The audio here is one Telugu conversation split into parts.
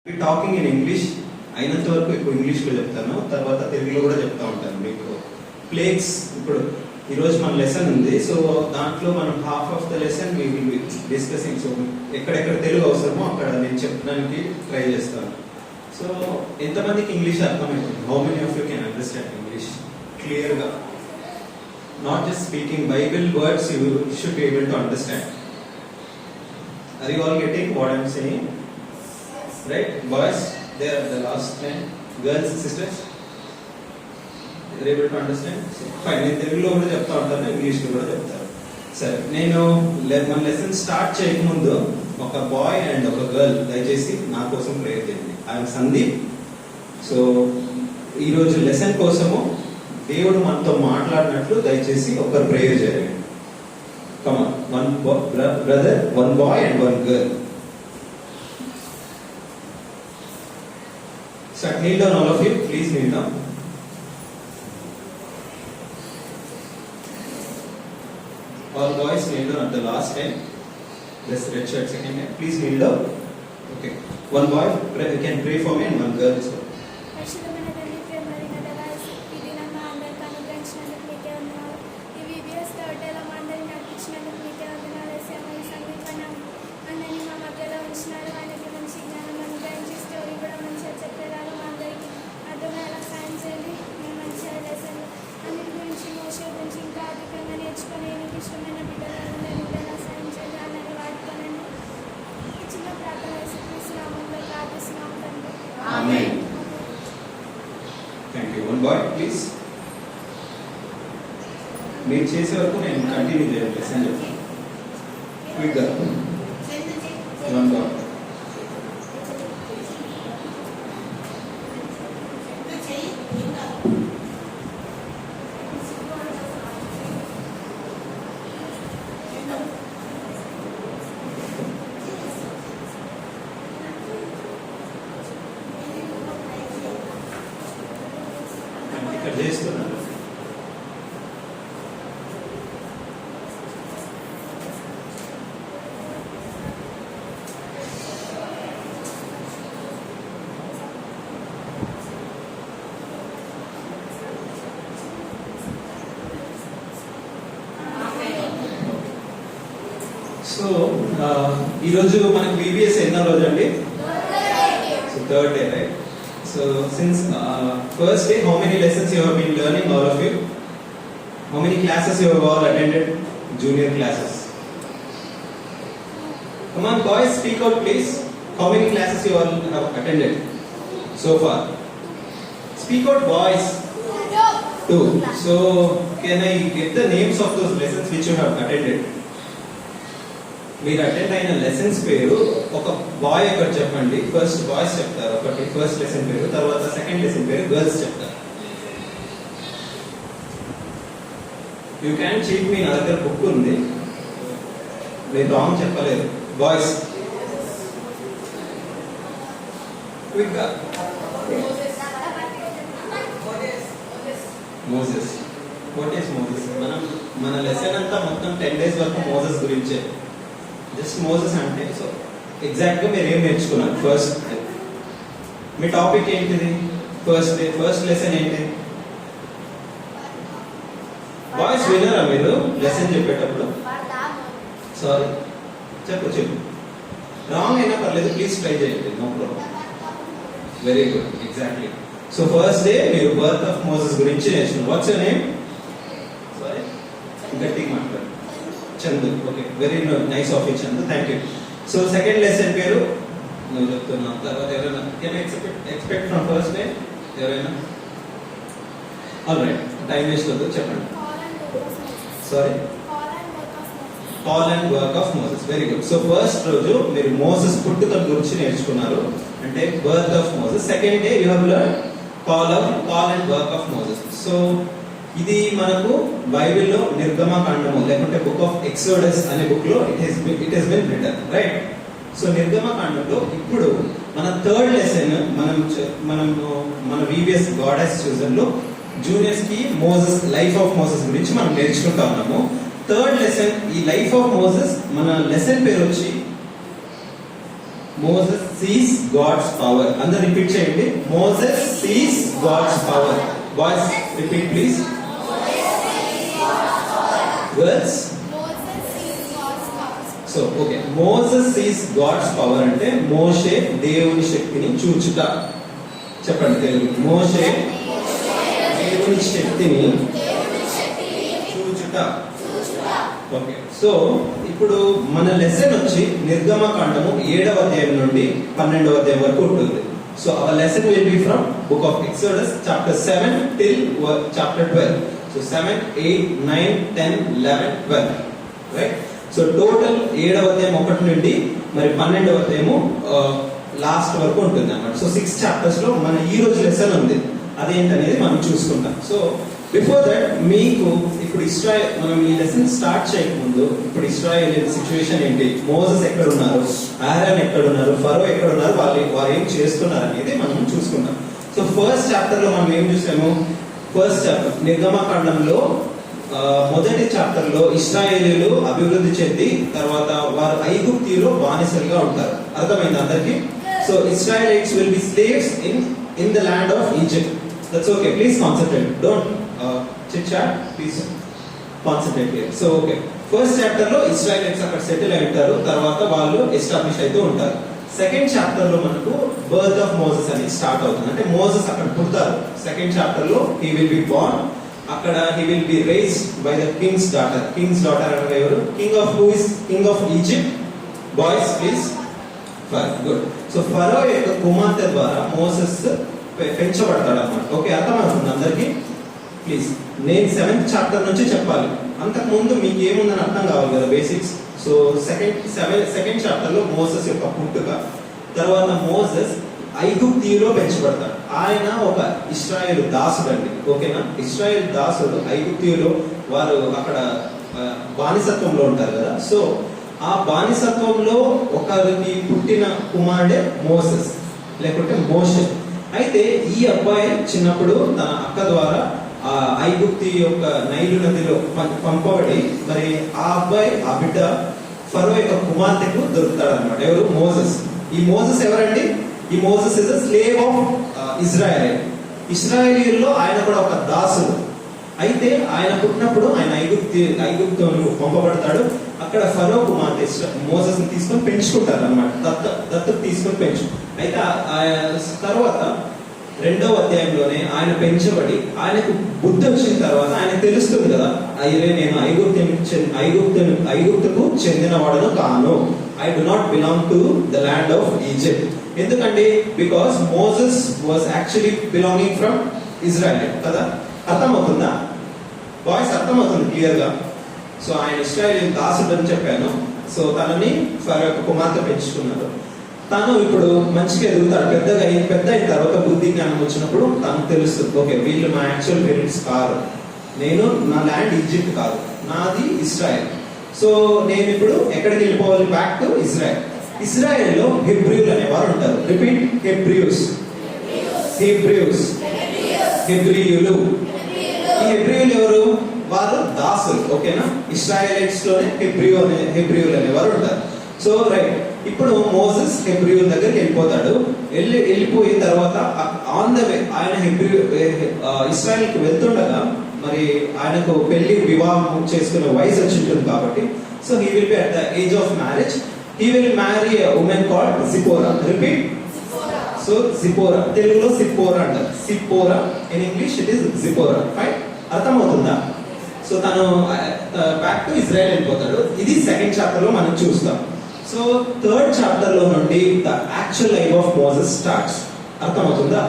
టాకింగ్ ఇన్ ఇంగ్లీష్ అయినంత వరకు ఇప్పుడు ఇంగ్లీష్లో చెప్తాను, తర్వాత తెలుగులో కూడా చెప్తా ఉంటాను మీకు. ప్లేగ్స్ ఇప్పుడు ఈరోజు మన లెసన్ ఉంది, సో దాంట్లో మనం half of the lesson we will be discussing. So ఎక్కడెక్కడ తెలుగు అవసరమో అక్కడ నేను చెప్పడానికి ట్రై చేస్తాను. సో ఎంతమందికి ఇంగ్లీష్ అర్థమవుతుంది? How many of you can understand English క్లియర్గా? Not just speaking Bible words, you should be able to understand. Are you all getting what I'm saying? Right, boys, there are the last line. Girls, sisters, are able to understand? Fine. నేను తెలుగులో కూడా చెప్తా ఉంటాను, ఇంగ్లీష్లో కూడా చెప్తాను. సరే, నేను మన లెసన్ స్టార్ట్ చేయకముందు ఒక బాయ్ అండ్ ఒక గర్ల్ దయచేసి నా కోసం ప్రేయర్ చేయండి. ఐఎమ్ సందీప్. సో ఈరోజు లెసన్ కోసము దేవుడు మనతో మాట్లాడినట్లు దయచేసి ఒకరు ప్రేయర్ చేయండి. Come on, one brother, one boy and one girl. So kneel down, all of you. Please kneel down. All boys kneel down at the last end. This red shirt second end. Please kneel down. Okay. One boy can pray for me and one girl is for me. Amen. Thank you. One boy, please. మీరు చేసే వరకు నేను కంటిన్యూ చేయాలి లెసన్ చెప్తాను. క్విక్గా. One boy. ఇక్కడ చేస్తున్నాను. సో ఈరోజు మనకి VBS ఎన్నో రోజు అండి? So third day, right? So since first day, how many lessons you have been learning, all of you? How many classes you have all attended? Junior classes. Come on boys, speak out please. How many classes you all have attended so far? Speak out boys. Two. So can I get the names of those lessons which you have attended? మీరు అటెండ్ అయిన లెసన్స్ పేరు ఒక బాయ్ ఒకటి చెప్పండి. ఫస్ట్ బాయ్స్ చెప్తారు ఒకటి, ఫస్ట్ లెసన్ పేరు, తర్వాత సెకండ్ లెసన్ పేరు గర్ల్స్ చెప్తారు. యూ క్యాన్ చీట్ మీ, నా దగ్గర బుక్ ఉంది, నేను రాంగ్ చెప్పలేదు. బాయ్స్ క్విక్గా. మోసెస్. What is Moses? మన లెసన్ అంతా మొత్తం 10 days వరకు మోసెస్ గురించే. జస్ట్ మోసెస్ అంటే సో ఎగ్జాక్ట్గా మీరు ఏం నేర్చుకున్నారు? ఫస్ట్ మీ టాపిక్ ఏంటిది? ఫస్ట్ డే ఫస్ట్ లెసన్ ఏంటి? బాయ్స్ వినరా మీరు లెసన్ చెప్పేటప్పుడు? సారీ, చెప్పు. రాంగ్ అయినా పర్లేదు, ప్లీజ్ ట్రై చేయండి, no problem. Very good, exactly. So first day మీరు బర్త్ ఆఫ్ మోసెస్ గురించి నేర్చుకున్నారు. What's your name? సారీ, గట్టిగా మాట్లాడు. Chandu. Okay, very nice of you Chandu, thank you. So second lesson పేరు నువ్వు చెప్తున్నావు, తర్వాత ఎవరైనా can expect from first day? ఎవరైనా? ఆల్ రైట్, టైం వేస్ట్ వద్దు, చెప్పండి. Sorry, call and work of Moses. Very good. So first రోజు మీరు మోసెస్ పుట్టుక గురించి నేర్చుకున్నారు, అంటే birth of Moses. Second day you have learn call and work of Moses. So ఇది మనకు బైబిల్లో నిర్గమకాండము లేకుంటే బుక్ ఆఫ్ ఎక్సోడస్ అనే బుక్ లో it has been written, right? So నిర్గమకాండంలో ఇప్పుడు మన థర్డ్ లెసన్ మన VBS గాడ్ హస్ చూజన్ లో జూనియర్స్ కి మోసెస్, లైఫ్ ఆఫ్ మోసెస్ గురించి మనం నేర్చుకుంటా ఉన్నాము. థర్డ్ లెసన్ ఈ లైఫ్ ఆఫ్ మోసెస్, మన లెసన్ పేరు వచ్చి మోసెస్ సీస్ గాడ్స్ పవర్. అందరూ రిపీట్ చేయండి. Moses sees God's power. Boys repeat please. Girls so okay. Moses sees God's power అంటే మోషే దేవుని శక్తిని చూచుట. చెప్పండి తెలుగు. మోషే దేవుని శక్తిని చూచుట. ఓకే. సో ఇప్పుడు మన లెసన్ వచ్చి నిర్గమకాండము 7వ అధ్యాయం నుండి 12వ అధ్యాయం వరకు ఉంటుంది. So our lesson will be from book of exodus chapter 7 till chapter 12. So 7, 8, 9, 10, 11, 12 right. So total 7వ అధ్యాయం 1 నుండి మరి 12వ అధ్యాయము లాస్ట్ వరకు ఉంటుంది అన్నమాట. సో 6 చాప్టర్స్ లో మన ఈ రోజు లెసన్ ఉంది. అదేంటనేది మనం చూసుకుంటాం. సో బిఫోర్ దట్ మీకు ఇప్పుడు మనం ఈ లెసన్ స్టార్ట్ చేయకముందు ఇప్పుడు ఇశ్రాయేల్ సిచ్యువేషన్ ఏంటి, మోసెస్ ఎక్కడ ఉన్నారు, ఆరోన్ ఎక్కడ ఉన్నారు, ఫరో ఎక్కడ ఉన్నారు, వారు ఏం చేస్తున్నారు అనేది మనం చూసుకుంటాం. సో ఫస్ట్ చాప్టర్ లో మనం ఏం చూసాము, ఫస్ట్ చాప్టర్ నిర్గమకాండంలో మొదటి చాప్టర్ లో ఇశ్రాయేలీలు అభివృద్ధి చెంది తర్వాత వారు ఐగుప్తిలో బానిసలుగా ఉంటారు. అర్థమైంది అందరికి? So Israelites will be slaves in the land of Egypt. That's okay. Please concentrate. Don't chit chat. Please concentrate here. So okay. First chapter లో ఇశ్రాయేలైట్స్ అక్కడ సెటిల్ అయి ఉంటారు. తర్వాత వాళ్ళు ఎస్టాబ్లిష్ అవుతూ ఉంటారు. సెకండ్ చాప్టర్ లో మనకు బర్త్ ఆఫ్ మోసెస్ అని స్టార్ట్ అవుతుంది. అంటే మోసెస్ అక్కడ పుడతారు. సెకండ్ చాప్టర్ లో హీ విల్ బి బోర్న్. అక్కడ he will be raised by the king's daughter. King's daughter అంటే ఎవరు? King of who is king of Egypt. Boys please. For good. So ఫరో యొక్క కుమార్తె ద్వారా మోసెస్ పెంచబడతాడు అన్నమాట. ఓకే, అర్థమవుతుంది అందరికి? ప్లీజ్ నేను 7th చాప్టర్ నుంచి చెప్పాలి. అంతకు ముందు మీకు ఏముందని అర్థం కావాలి కదా, బేసిక్స్. సో సెకండ్ చాప్టర్ లో మోసెస్ యొక్క పుట్టుక, తర్వాత మోసెస్ ఐగుప్తిలో పెంచబడతాడు. ఆయన ఒక ఇశ్రాయేలు దాసుడు అండి. ఓకేనా? ఇశ్రాయేల్ దాసుడు ఐగుప్తిలో వారు అక్కడ బానిసత్వంలో ఉంటారు కదా. సో ఆ బానిసత్వంలో ఒకరికి పుట్టిన కుమారుడే మోసెస్ లేకుంటే మోషే. అయితే ఈ అబ్బాయి చిన్నప్పుడు తన అక్క ద్వారా ఆ ఐగుప్తి యొక్క నైలు నదిలో పంపబడి మరి ఆ అబ్బాయి ఆ బిడ్డ ఫరో యొక్క కుమార్తెకు దొరుకుతాడు అనమాట. ఎవరు? మోసెస్. ఈ మోసెస్ ఎవరండి? ఈ Moses is the slave of Israel. ఇశ్రాయేలీయుల్లో ఆయన కూడా ఒక దాసుడు. అయితే ఆయన పుట్టినప్పుడు ఆయన ఐగుప్తుకు పంపబడతాడు. అక్కడ ఫరో కుమార్తె మోసెస్ ని తీసుకొని పెంచుకుంటారు అనమాట. దత్తు తీసుకొని పెంచు. అయితే తర్వాత 2వ అధ్యాయంలోనే ఆయన పెంచబడి ఆయనకు బుద్ధి వచ్చిన తర్వాత ఆయన తెలుస్తుంది కదా, అయ్యే నేను ఐగుప్తుకు చెందినవాడను కాను. I do not belong to the land of Egypt. ఎందుకంటే because Moses was actually belonging from Israel కదా. అర్థమవుతుందా బాయ్స్? అర్థమవుతుంది క్లియర్ గా? సో ఆయన ఇశ్రాయేల్ దాసుడు అని చెప్పాను. సో తనని ఫరో యొక్క కుమార్తె పెంచుకున్నారు. తను ఇప్పుడు మంచిగా ఎదుగుతాడు. పెద్ద అయిన తర్వాత బుద్ధి జ్ఞానం వచ్చినప్పుడు తనకు తెలుస్తుంది, ఓకే వీళ్ళు నా యాక్చువల్ పేరెంట్స్ కాదు, నేను నా ల్యాండ్ ఈజిప్ట్ కాదు, నాది ఇజ్రాయెల్. సో నేను ఇప్పుడు ఎక్కడికి వెళ్ళిపోవాలి? Back to Israel. ఇజ్రాయెల్లో హెబ్రియులు అనేవారు ఉంటారు. రిపీట్. హెబ్రియూస్. హెబ్రియూస్. హెబ్రియులు. ఈ హెబ్రియులు ఎవరు? వారు దాసులు. ఓకేనా? ఇశ్రాయేలైట్స్ లోనే హెబ్రియులు అనేవారు ఉంటారు. So right. ఇప్పుడు మోసెస్ హెబ్రియుల దగ్గరికి వెళ్ళిపోతాడు. వెళ్ళిపోయిన తర్వాత ఆన్ ద వే ఆయన ఇశ్రాయెల్కి వెళ్తుండగా మరి ఆయనకు పెళ్లి వివాహం చేసుకునే వయసు వచ్చి ఉంటుంది కాబట్టి so he will be at the age of marriage. He will marry a woman called Zipporah. Repeat. So Zipporah, తెలుగులో సిప్పోరా అంటారు. సిప్పోరా, in English it is Zipporah. Fine. అర్థమవుతుందా? సో తను బ్యాక్ టు ఇజ్రాయెల్ వెళ్ళిపోతాడు. ఇది సెకండ్ చాప్టర్ లో మనం చూస్తాం. సో థర్డ్ చాప్టర్ లో నుండి the actual life of Moses starts. అర్థమవుతుందా?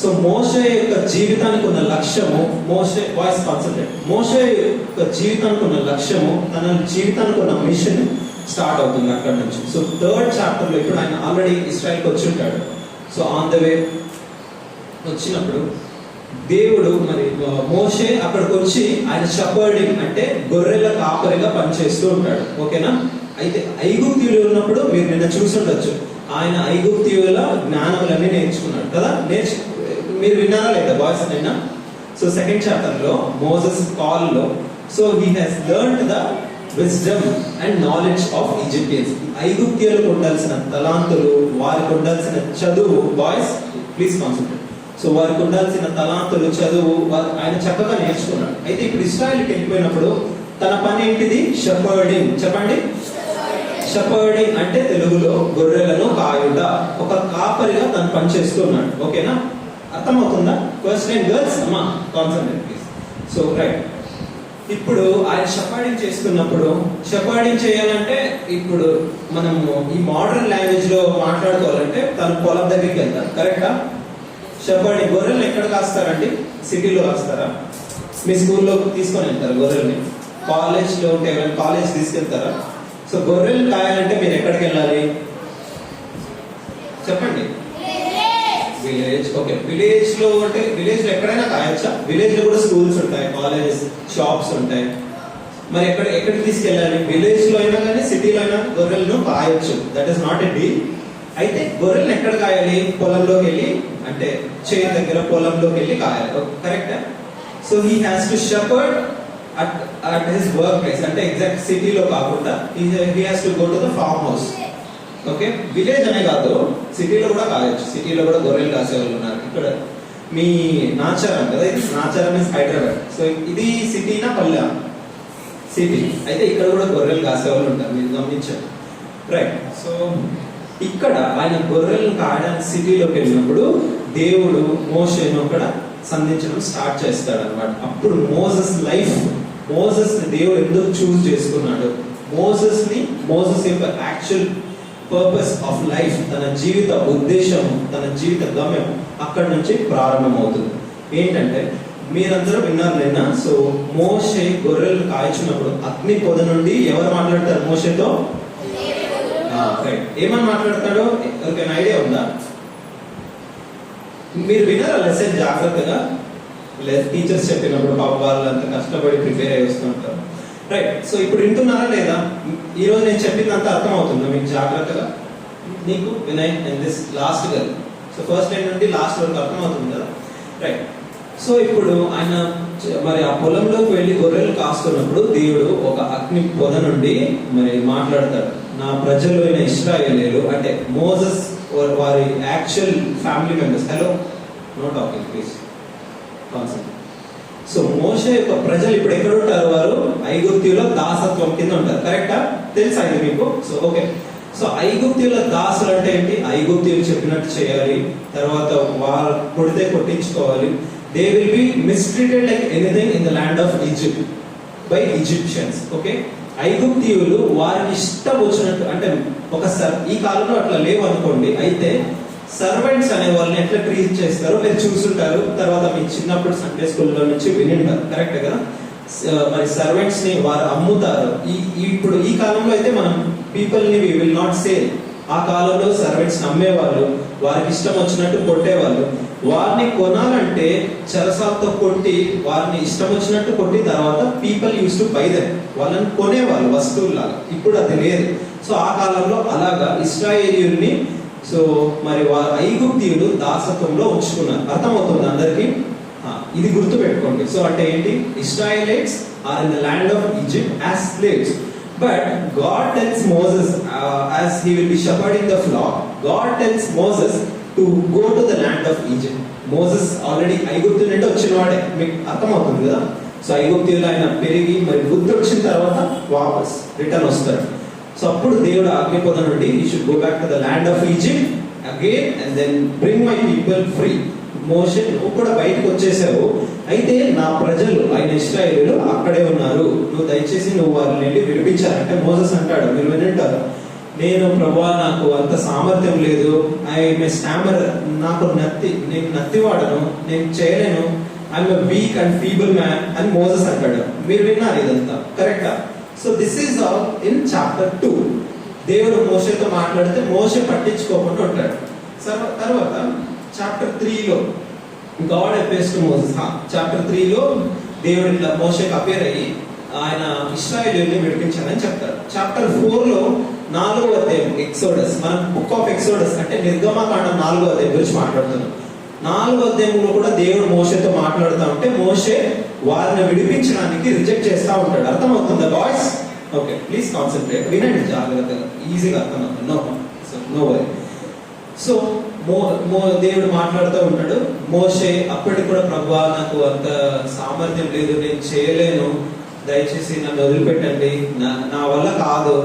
సో మోషే యొక్క జీవితానికి ఉన్న లక్ష్యము, మోషే వాయిస్ కాన్సంట్రేట్, మోషే యొక్క జీవితానికి ఉన్న లక్ష్యము, తన జీవితానికి ఉన్న మిషన్ స్టార్ట్ అవుతుంది అక్కడ నుంచి. సో థర్డ్ చాప్టర్ లో ఇప్పుడు ఆయన ఆల్రెడీ ఇస్రాయల్కి వచ్చి ఉంటాడు. సో ఆన్ ద వే వచ్చినప్పుడు దేవుడు మరి మోషే అక్కడికి వచ్చి ఆయన షపర్డింగ్ అంటే గొర్రెల కాపరిగా పనిచేస్తూ ఉంటాడు. ఓకేనా? అయితే ఐగుప్తీయులు ఉన్నప్పుడు మీరు నిన్న చూసుండొచ్చు, ఆయన ఐగుప్తీయుల జ్ఞానములన్నీ నేర్చుకున్నాడు కదా. మీరు విన్నారా లేదా బాయ్స్ నిన్న? సో సెకండ్ చాప్టర్ లో మోసెస్ కాల్ లో so he has learned the wisdom and knowledge of Egyptians. ఐగుప్తియులకు ఉండాల్సిన తలాంతులు, వారికి ఉండాల్సిన చదువు, బాయ్స్ ప్లీజ్ కాన్సంట్రేట్. సో వారికి ఉండాల్సిన తలాంతులు, చదువు ఆయన చక్కగా నేర్చుకున్నాడు. అయితే ఇప్పుడు ఇశ్రాయేలుకి వెళ్ళిపోయినప్పుడు తన పని ఏంటిది? షెపర్డింగ్. చెప్పండి. షెపర్డింగ్ అంటే తెలుగులో గొర్రెలను కాయుట. ఒక కాపరిగా తను పని చేస్తున్నాడు. ఓకేనా? అర్థమవుతుందా? ఫస్ట్ టైం గర్ల్స్ అమ్మా కాన్సంట్రేట్ ప్లీజ్. సో రైట్, ఇప్పుడు ఆయన షెపర్డింగ్ చేస్తున్నప్పుడు, షెపర్డింగ్ చేయాలంటే ఇప్పుడు మనము ఈ మోడర్న్ లాంగ్వేజ్ లో మాట్లాడుకోవాలంటే తను పొలం దగ్గరికి వెళ్తారు. కరెక్టా? షెపర్డింగ్. గొర్రెలు ఎక్కడ కాస్తారండి? సిటీలో కాస్తారా? మీ స్కూల్లో తీసుకొని వెళ్తారు గొర్రెల్ని? కాలేజ్ లో ఉంటే కాలేజ్ తీసుకెళ్తారా? సో గొర్రెలు కాయాలంటే మీరు ఎక్కడికి వెళ్ళాలి చెప్పండి? విలేజ్. ఓకే, విలేజ్ లో అంటే విలేజ్ లో ఎక్కడైనా కాయొచ్చా? విలేజ్ లో కూడా స్కూల్స్ ఉంటాయి, కాలేజెస్, షాప్స్ ఉంటాయి. మరి ఎక్కడికి తీసుకెళ్ళాలి? విలేజ్ లో అయినా కానీ సిటీలో అయినా గొర్రెలను కాయొచ్చు. That is not a deal. అయితే గొర్రెలను ఎక్కడ కాయాలి? పొలంలోకి వెళ్ళి, అంటే చేను దగ్గర పొలంలోకి వెళ్ళి కాయాలి. కరెక్టా? So he has to shepherd at his work place. అంటే ఎగ్జాక్ట్ సిటీలో కాకుండా he has to go to the farm house. Okay, village అనే కాదు, సిటీలో కూడా కాయొచ్చు. సిటీలో కూడా గొర్రెలు కాసే వాళ్ళు ఉన్నారు. ఇక్కడ మీ నాచారం కదా, ఇది నాచారం మీన్స్ హైదరాబాద్. సో ఇది సిటీనా పల్లె? సిటీ. అయితే ఇక్కడ కూడా గొర్రెలు కాసే వాళ్ళు ఉంటారు, మీరు గమనించారు. రైట్. సో ఇక్కడ ఆయన గొర్రెలను కాయడానికి సిటీలోకి వెళ్ళినప్పుడు దేవుడు మోషేను అక్కడ సంధించడం స్టార్ట్ చేస్తాడు అనమాట. అప్పుడు మోసెస్ దేవుడు ఎందుకు చూస్ చేసుకున్నాడు? మోసెస్ యొక్క యాక్చువల్ పర్పస్ ఆఫ్ లైఫ్, తన జీవిత ఉద్దేశం, తన జీవిత గమ్యం అక్కడి నుంచి ప్రారంభమవుతుంది. ఏంటంటే మీరందరూ విన్నారు నిన్న. సో మోషే గొర్రెలు కాల్చినప్పుడు అగ్ని పొద నుండి ఎవరు మాట్లాడతారు మోషేతో? ఏమని మాట్లాడతాడో ఎవరికైనా ఐడియా ఉందా? మీరు విన్నారా లెసన్ జాగ్రత్తగా? టీచర్స్ చెప్పినప్పుడు పాప వాళ్ళు అంత కష్టపడి ప్రిపేర్ అయ్యి వస్తుంటారు. రైట్. సో ఇప్పుడు వింటున్నారా లేదా? ఈ రోజు నేను చెప్పిందంత అర్థం అవుతుందా మీకు జాగ్రత్తగా? నీకు Vinay and this last girl. So first time నుండి లాస్ట్ వరకు అర్థం అవుతుంది కదా? రైట్. సో ఇప్పుడు ఆయన మరి ఆ పొలంలోకి వెళ్ళి గొర్రెలు కాస్తున్నప్పుడు దేవుడు ఒక అగ్ని పొద నుండి మరి మాట్లాడతాడు. నా ప్రజలు అయిన ఇశ్రాయేలీయులు, అంటే మోసెస్ వారి actual family members. Hello, no talking please, concept. So మోషే యొక్క ప్రజలు ఇప్పుడు ఎక్కడ ఉంటారు? వారు ఐగుప్తిలో దాసత్వం కింద ఉంటారు. కరెక్టా? తెలుసా ఇది మీకు? So okay. సో ఐగుప్తిల దాసులు అంటే ఏంటి? ఐగుప్తిలు చెప్పినట్టు చేయాలి, తర్వాత వారు కొడితే కొట్టించుకోవాలి. They will be mistreated like anything in the land of Egypt by Egyptians. Okay, ఐగుప్తియులు వారికి ఇష్టం వచ్చినట్టు, అంటే ఈ కాలంలో అట్లా లేవు అనుకోండి. అయితే సర్వెంట్స్ అనే వాళ్ళని ఎట్లా ట్రీట్ చేస్తారో మీరు చూస్తుంటారు. తర్వాత మీ చిన్నప్పుడు సండే స్కూల్లో నుంచి వినింటారు. కరెక్ట్ కదా? మరి సర్వెంట్స్ ని వారు అమ్ముతారు. ఇప్పుడు ఈ కాలంలో అయితే మనం పీపుల్ ని వి విల్ నాట్ సేల్. ఆ కాలంలో సర్వెంట్స్ అమ్మేవాళ్ళు, వారికి ఇష్టం వచ్చినట్టు కొట్టేవాళ్ళు. వారిని కొనాలంటే చెరసాలతో కొట్టి, వారిని ఇష్టం వచ్చినట్టు కొట్టి తర్వాత people use to buy them. వాళ్ళని కొనేవాళ్ళు వస్తువులాగా. ఇప్పుడు అది లేదు. సో ఆ కాలంలో అలాగా ఇశ్రాయేలీయుల్ని సో మరి వారు ఐగుప్తీయులు దాసత్వంలో ఉంచుకున్నారు. అర్థమవుతుంది అందరికి? ఇది గుర్తు పెట్టుకోండి. సో అంటే ఏంటి? Israelites are in the land of Egypt as slaves. But God tells Moses, as he will be shepherding the flock, God tells Moses to go to the land of Egypt. Moses already ఐగుప్తు నుండి వచ్చినవాడే, మీకు అర్థమవుతుంది కదా? సో ఐగుప్తులో ఆయన పెరిగి మరి బుద్ధి వచ్చిన తర్వాత వాపస్ రిటర్న్ వస్తారు. సో అప్పుడు దేవుడు ఆజ్ఞాపద నుండి he should go back to the land of Egypt again and then bring my people free. మోషే, నువ్వు కూడా బయటకు వచ్చేసావు, అయితే నా ప్రజలు ఆయన ఇశ్రాయేలీయులు అక్కడే ఉన్నారు, నువ్వు దయచేసి నువ్వు వారిని వెళ్ళి విడిపించాలంటే మోసెస్ అంటాడు, మీరు వినంటారు, నేను ప్రభువా నాకు అంత సామర్థ్యం లేదు, ఐఎమ్ స్టామర్, నేను నత్తివాడను, నేను చేయలేను, I'm a weak and feeble man అని మోసెస్ అంటాడు. మీరు విన్నారు ఇదంతా, కరెక్టా? So this is all in chapter 2. దేవుడు మోషేతో మాట్లాడితే మోషే పట్టించుకోకుండా ఉంటాడు. తర్వాత చాప్టర్ 3లో God appears to Moses. Chapter 3లో దేవుడు ఇట్లా మోషేకి అపియర్ అయ్యి ఆయన ఇశ్రాయేలీయుల్ని విడిపించాలని చెప్తాడు. చాప్టర్ 4లో 4వ అధ్యాయం ఎక్సోడస్, మనం బుక్ ఆఫ్ ఎక్సోడస్ అంటే నిర్గమకాండం 4వ అధ్యాయం గురించి మాట్లాడుతున్నాం. 4వ అధ్యాయంలో కూడా దేవుడు మోషేతో మాట్లాడుతూ ఉంటే మోషే వారిని విడిపించడానికి రిజెక్ట్ చేస్తూ ఉంటాడు. అర్థమవుతుందా బాయ్స్? ఓకే, ప్లీజ్ కాన్సన్ట్రేట్, వినండి జాగ్రత్తగా, ఈజీగా అర్థమవుతుంది. No worry. సో దేవుడు మాట్లాడుతూ ఉంటాడు. మోషే అప్పటికి కూడా, ప్రభువా నాకు అంత సామర్థ్యం లేదు, నేను చేయలేను, దయచేసి నన్ను వదిలిపెట్టండి, నా వల్ల కాదు,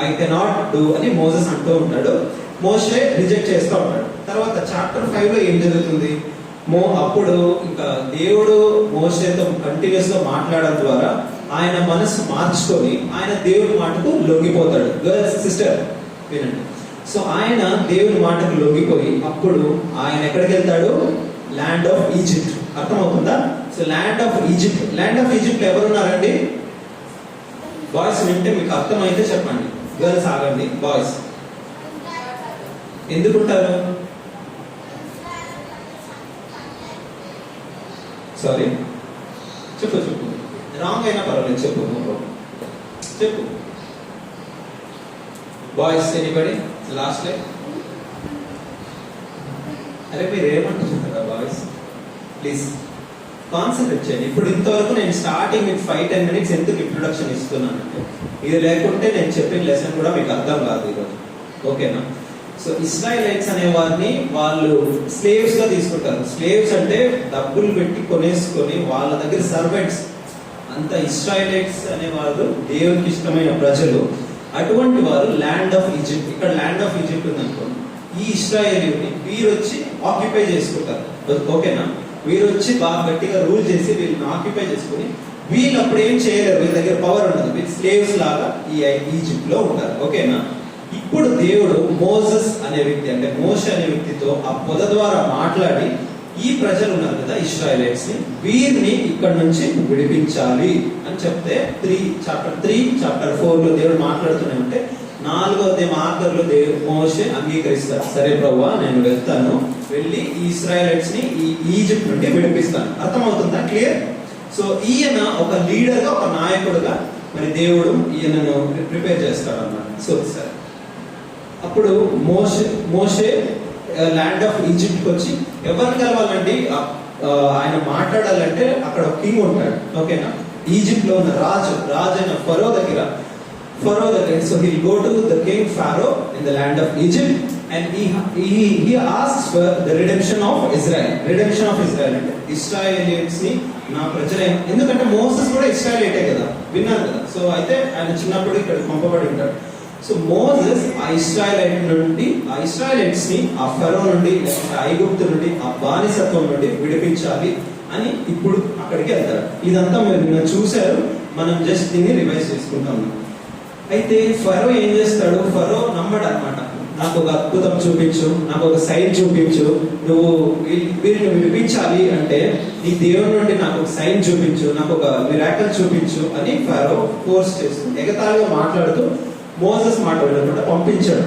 ఐ కెనాట్ డూ అని మోసెస్ అంటూ ఉంటాడు. మోషే రిజెక్ట్ చేస్తూ ఉంటాడు. తర్వాత చాప్టర్ 5 లో ఏం జరుగుతుంది? అప్పుడు ఇంకా దేవుడు మోషేతో కంటిన్యూస్ గా మాట్లాడడం ద్వారా ఆయన మనసు మార్చుకొని ఆయన దేవుడి మాటకు లొంగిపోతాడు. గర్ల్స్ సిస్టర్ వినండి. సో ఆయన దేవుని మాటకు లొంగిపోయి అప్పుడు ఆయన ఎక్కడికి వెళ్తాడు? Land of Egypt. అర్థమవుతుందా? సో ల్యాండ్ ఆఫ్ ఈజిప్ట్ ఎవరున్నారండి? బాయ్స్ వింటే మీకు అర్థమైతే చెప్పండి, గర్ల్స్ ఆగండి. బాయ్స్ ఎందుకుంటారు? సారీ, చెప్పు రాంగ్ అయినా పర్వాలేదు, చెప్పు. Boys anybody last line? అరే మీరు ఏమంటున్నారా బాయ్స్? ప్లీజ్ కాన్సన్ట్రేట్ చేయండి. ఇప్పుడు ఇంతవరకు నేను స్టార్టింగ్ మీకు 5-10 minutes ఎందుకు ఇంట్రొడక్షన్ ఇస్తున్నానంటే, ఇది లేకుంటే నేను చెప్పిన లెసన్ కూడా మీకు అర్థం కాదు ఈరోజు. ఓకేనా? సో ఇస్రాయలైట్స్ అనే వారిని వాళ్ళు స్లేవ్స్ గా తీసుకుంటారు. స్లేవ్స్ అంటే డబ్బులు పెట్టి కొనేసుకొని వాళ్ళ దగ్గర సర్వెంట్స్. అంత ఇస్రాయలైట్స్ అనే వారు దేవునికి ఇష్టమైన ప్రజలు. అటువంటి వారు ల్యాండ్ ఆఫ్ ఈజిప్ట్, ఇక్కడ ల్యాండ్ ఆఫ్ ఈజిప్ట్ ఉందనుకోండి, ఈ ఇస్రాయేలీని వీరు వచ్చి ఆక్యుపై చేసుకుంటారు. ఓకేనా? వీరు వచ్చి బాగా గట్టిగా రూల్ చేసి వీళ్ళని ఆక్యుపై చేసుకుని వీళ్ళు అప్పుడు ఏం చేయలేరు, వీళ్ళ దగ్గర పవర్ ఉండదు, వీళ్ళు స్లేవ్స్ లాగా ఈ ఈజిప్ట్ లో ఉంటారు. ఓకేనా? ఇప్పుడు దేవుడు మోసెస్ అనే వ్యక్తి, అంటే మోషే అనే వ్యక్తితో ఆ పొద ద్వారా మాట్లాడి ఈ ప్రజలు ఉన్నారు కదా ఇశ్రాయేలీట్స్ ని, వీరిని ఇక్కడ నుంచి విడిపించాలి అని చెప్తే చాప్టర్ 3, చాప్టర్ 4 లో దేవుడు మాట్లాడుతూనే ఉంటే 4వ అధ్యాయం ఆఖరిలో దేవుడు మోషే అంగీకరిస్తాడు. సరే ప్రభువా, నేను వెళ్తాను, వెళ్ళి ఈ ఇశ్రాయేలీట్స్ ని ఈ ఈజిప్ట్ నుండి విడిపిస్తాను. అర్థమవుతుందా? క్లియర్? సో ఈయన ఒక లీడర్ గా, ఒక నాయకుడుగా మరి దేవుడు ఈయనను ప్రిపేర్ చేస్తాడు అన్నమాట. సో సరే, అప్పుడు మోషే ల్యాండ్ ఆఫ్ ఈజిప్ట్ వచ్చి ఎవరిని కలవాలండి? ఆయన మాట్లాడాలంటే అక్కడ కింగ్ ఉంటాడు. ఓకేనా? ఈజిప్ట్ లో ఉన్న రాజు అయిన ఫరో దగ్గర. So he go to the king Pharaoh in the land of Egypt and he asks for the redemption of Israel. Redemption of Israel అంటే ఇశ్రాయేలీట్స్ ని నా ప్రజలే. ఎందుకంటే మోసెస్ కూడా ఇశ్రాయేలీటే కదా, విన్నారు కదా. సో అయితే ఆయన చిన్నప్పుడు ఇక్కడ పంపబడి ఉంటాడు. సో మోసెస్ ఆ ఇశ్రాయేలీట్స్ ని ఆ ఫరో నుండి, ఐగుప్తు నుండి, ఆ బానిసత్వం నుండి విడిపించాలి అని ఇప్పుడు అక్కడికి వెళ్తాడు. ఇదంతా మీరు చూశారు, మనం జస్ట్ దీన్ని రివైజ్ చేసుకుంటాం. అయితే ఫరో ఏం చేస్తాడు? ఫరో నమ్మడు అన్నమాట. నాకు ఒక అద్భుతం చూపించు, నాకు ఒక సైన్ చూపించు, నువ్వు వీరిని విడిపించాలి అంటే నీ దేవుని నుండి నాకు ఒక సైన్ చూపించు, నాకు ఒక మిరాకిల్ చూపించు అని ఫరో ఫోర్స్ చేస్తూ ఎగతాళిగా మాట్లాడుతూ మోసెస్ మాట్లాడకుండా పంపించాడు.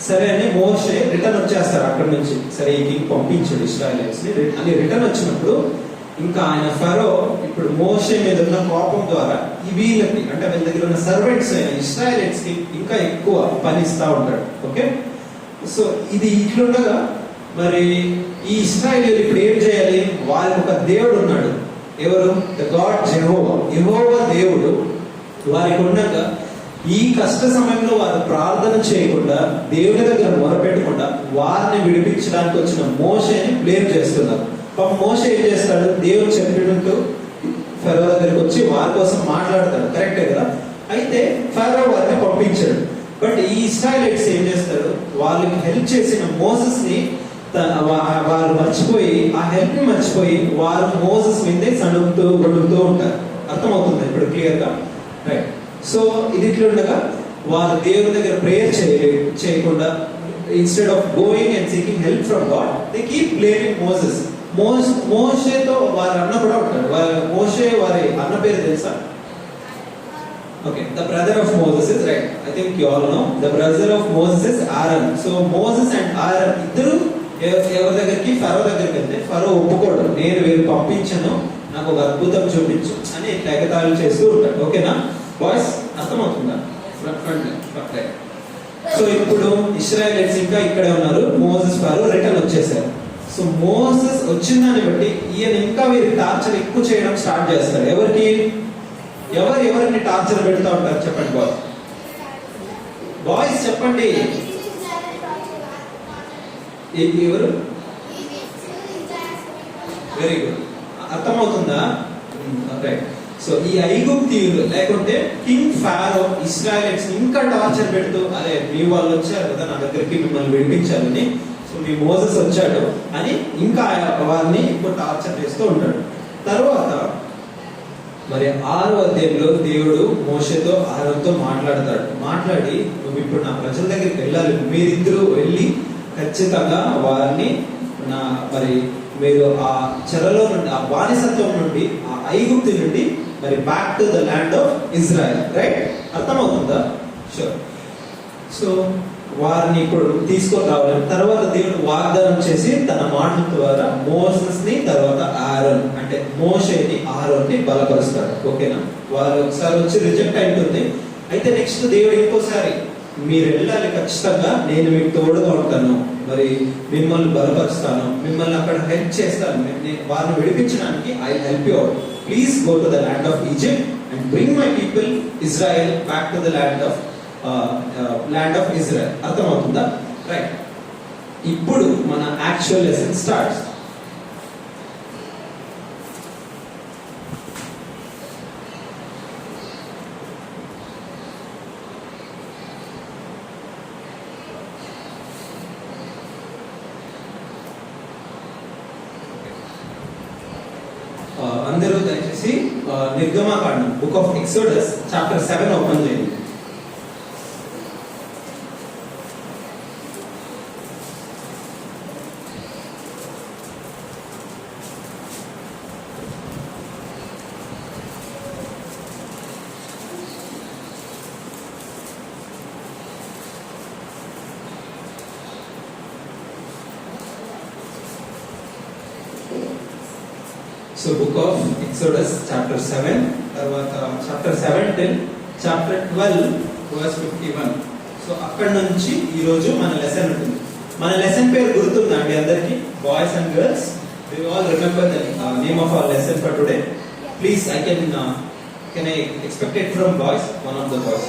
సరే అని మోషే రిటర్న్ వచ్చేస్తారు అక్కడి నుంచి. సరే ఈ కింగ్ పంపించాడు ఇశ్రాయేలీట్స్ ని అని రిటర్న్ వచ్చినప్పుడు ఇంకా ఆయన ఫరో ఇప్పుడు మోషే మీద ఉన్న కోపం ద్వారా వీళ్ళకి, అంటే వీళ్ళ దగ్గర ఉన్న సర్వెంట్స్ అయిన ఇశ్రాయేలీట్స్ కి ఇంకా ఎక్కువ పని ఇస్తా ఉంటాడు. ఓకే? సో ఇది ఇట్లుండగా మరి ఈ ఇశ్రాయేలీలు ఇప్పుడు ఏం చేయాలి? వాళ్ళకి ఒక దేవుడు ఉన్నాడు. ఎవరు? ద గాడ్ యెహోవా దేవుడు వారికి ఉండగా ఈ కష్ట సమయంలో వారు ప్రార్థన చేయకుండా, దేవుని దగ్గర మొరపెట్టకుండా వారిని విడిపించడానికి వచ్చిన మోషేని బ్లేమ్ చేస్తున్నారు. పాపం మోషే ఏం చేస్తాడు? దేవుడు చెప్పినట్టు ఫరో దగ్గరికి వచ్చి వారి కోసం మాట్లాడతాడు. కరెక్టే కదా? అయితే ఫరో వారిని పంపించాడు. బట్ ఈ ఇశ్రాయేలీట్స్ ఏం చేస్తాడు? వాళ్ళకి హెల్ప్ చేసిన మోసెస్ ని వారు మర్చిపోయి, ఆ హెల్ప్ ని మర్చిపోయి వారు మోసెస్ మీదే సణుగుతూ గొడుగుతూ ఉంటారు. అర్థమవుతుంది ఇప్పుడు క్లియర్ గా? రైట్. సో ఇది ఇట్లుండగా వారు దేవుని దగ్గర ప్రేయర్ చేయకుండా, instead of going and seeking help from God, they keep blaming Moses. మోషేతో వారి అన్న కూడా ఉంటాడు. మోషే వారి అన్న పేరు తెలుసా? Okay, the brother of Moses is right. I think you all know the brother of Moses is Aaron. So Moses and Aaron ఇద్దరు ఎవరి దగ్గరికి? ఫరో దగ్గరికి వెళ్తే ఫరో ఒప్పుకోడు, నేను వీరు పంపించను, నాకు ఒక అద్భుతం చూపించు అని ఎగతాళి చేస్తూ ఉంటాడు. ఓకేనా బాయ్స్? అర్థమవుతుందా? సో ఇప్పుడు ఇశ్రాయేలీట్స్ ఇంకా ఇక్కడే ఉన్నారు. మోసెస్ ఫరో రిటర్న్ వచ్చేసారు. సో మోసెస్ వచ్చిన దాన్ని బట్టి ఈయన ఇంకా వీరికి టార్చర్ ఎక్కువ చేయడం స్టార్ట్ చేస్తారు. ఎవరికి? ఎవరిని టార్చర్ పెడతా ఉంటారు చెప్పండి బాయ్స్. బాయ్స్ చెప్పండి. ఎవరు? Very good. అర్థమవుతుందా? రైట్. సో ఈ ఐగుప్తీయులు లేకుంటే కింగ్ ఫారో ఇశ్రాయేలీట్స్ ఇంకా టార్చర్ పెడుతూ, అదే మీ వాళ్ళు వచ్చారు కదా నా దగ్గరికి మిమ్మల్ని విడిపించాలని, సో మీ మోసెస్ వచ్చాడు అని ఇంకా వారిని ఎక్కువ టార్చర్ చేస్తూ ఉంటాడు. తర్వాత మరి 6వ అధ్యాయంలో దేవుడు మోషేతో ఆరోన్తో మాట్లాడి నువ్వు ఇప్పుడు నా ప్రజల దగ్గరికి వెళ్ళాలి, మీరిద్దరూ వెళ్ళి ఖచ్చితంగా వారిని మరి మీరు ఆ చెరలో నుండి, ఆ బానిసత్వం నుండి, ఆ ఐగుప్తు నుండి మరి back to the land of Israel. Right? అర్థమవుతుందా? షూర్. సో వారిని ఇప్పుడు తీసుకొని రావాలి. తర్వాత దేవుడు వాగ్దానం చేసి తన మాటల ద్వారా మోసెస్ ని, తర్వాత ఆరోన్ అంటే మోషేని, ఆరోన్ని బలపరుస్తాడు. ఓకేనా? వారు ఒకసారి వచ్చి రిజెక్ట్ అయిపోతుంది. అయితే నెక్స్ట్ దేవుడు ఇంకోసారి మీరు వెళ్ళాలి, ఖచ్చితంగా నేను మీకు తోడుగా ఉంటాను, మరి మిమ్మల్ని బలపరుస్తాను, మిమ్మల్ని అక్కడ హెల్ప్ చేస్తాను, వారిని విడిపించడానికి I help you out. Please go to the land of Egypt and bring my people Israel back to the land of Israel. అర్థమవుతుందా? రైట్. ఇప్పుడు మన యాక్చువల్ లెసన్ స్టార్ట్స్. అందరూ దయచేసి నిర్గమకాండం book of exodus chapter 7 open చేయండి. So book of Exodus chapter 7, తర్వాత chapter 7 till chapter 12 verse 51. So అక్కడ నుంచి ఈ రోజు మన లెసన్ ఉంటుంది. మన లెసన్ పేరు గుర్తుందా అండి అందరికి? Boys and girls, do you all remember the name of our lesson for today? Please, can I expect it from boys? One of the boys.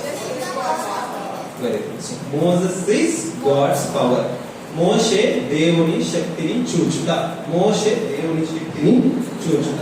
Very good. So Moses is God's power. మోషే దేవుని శక్తిని చూచుట. మోషే దేవుని శక్తిని చూచుట.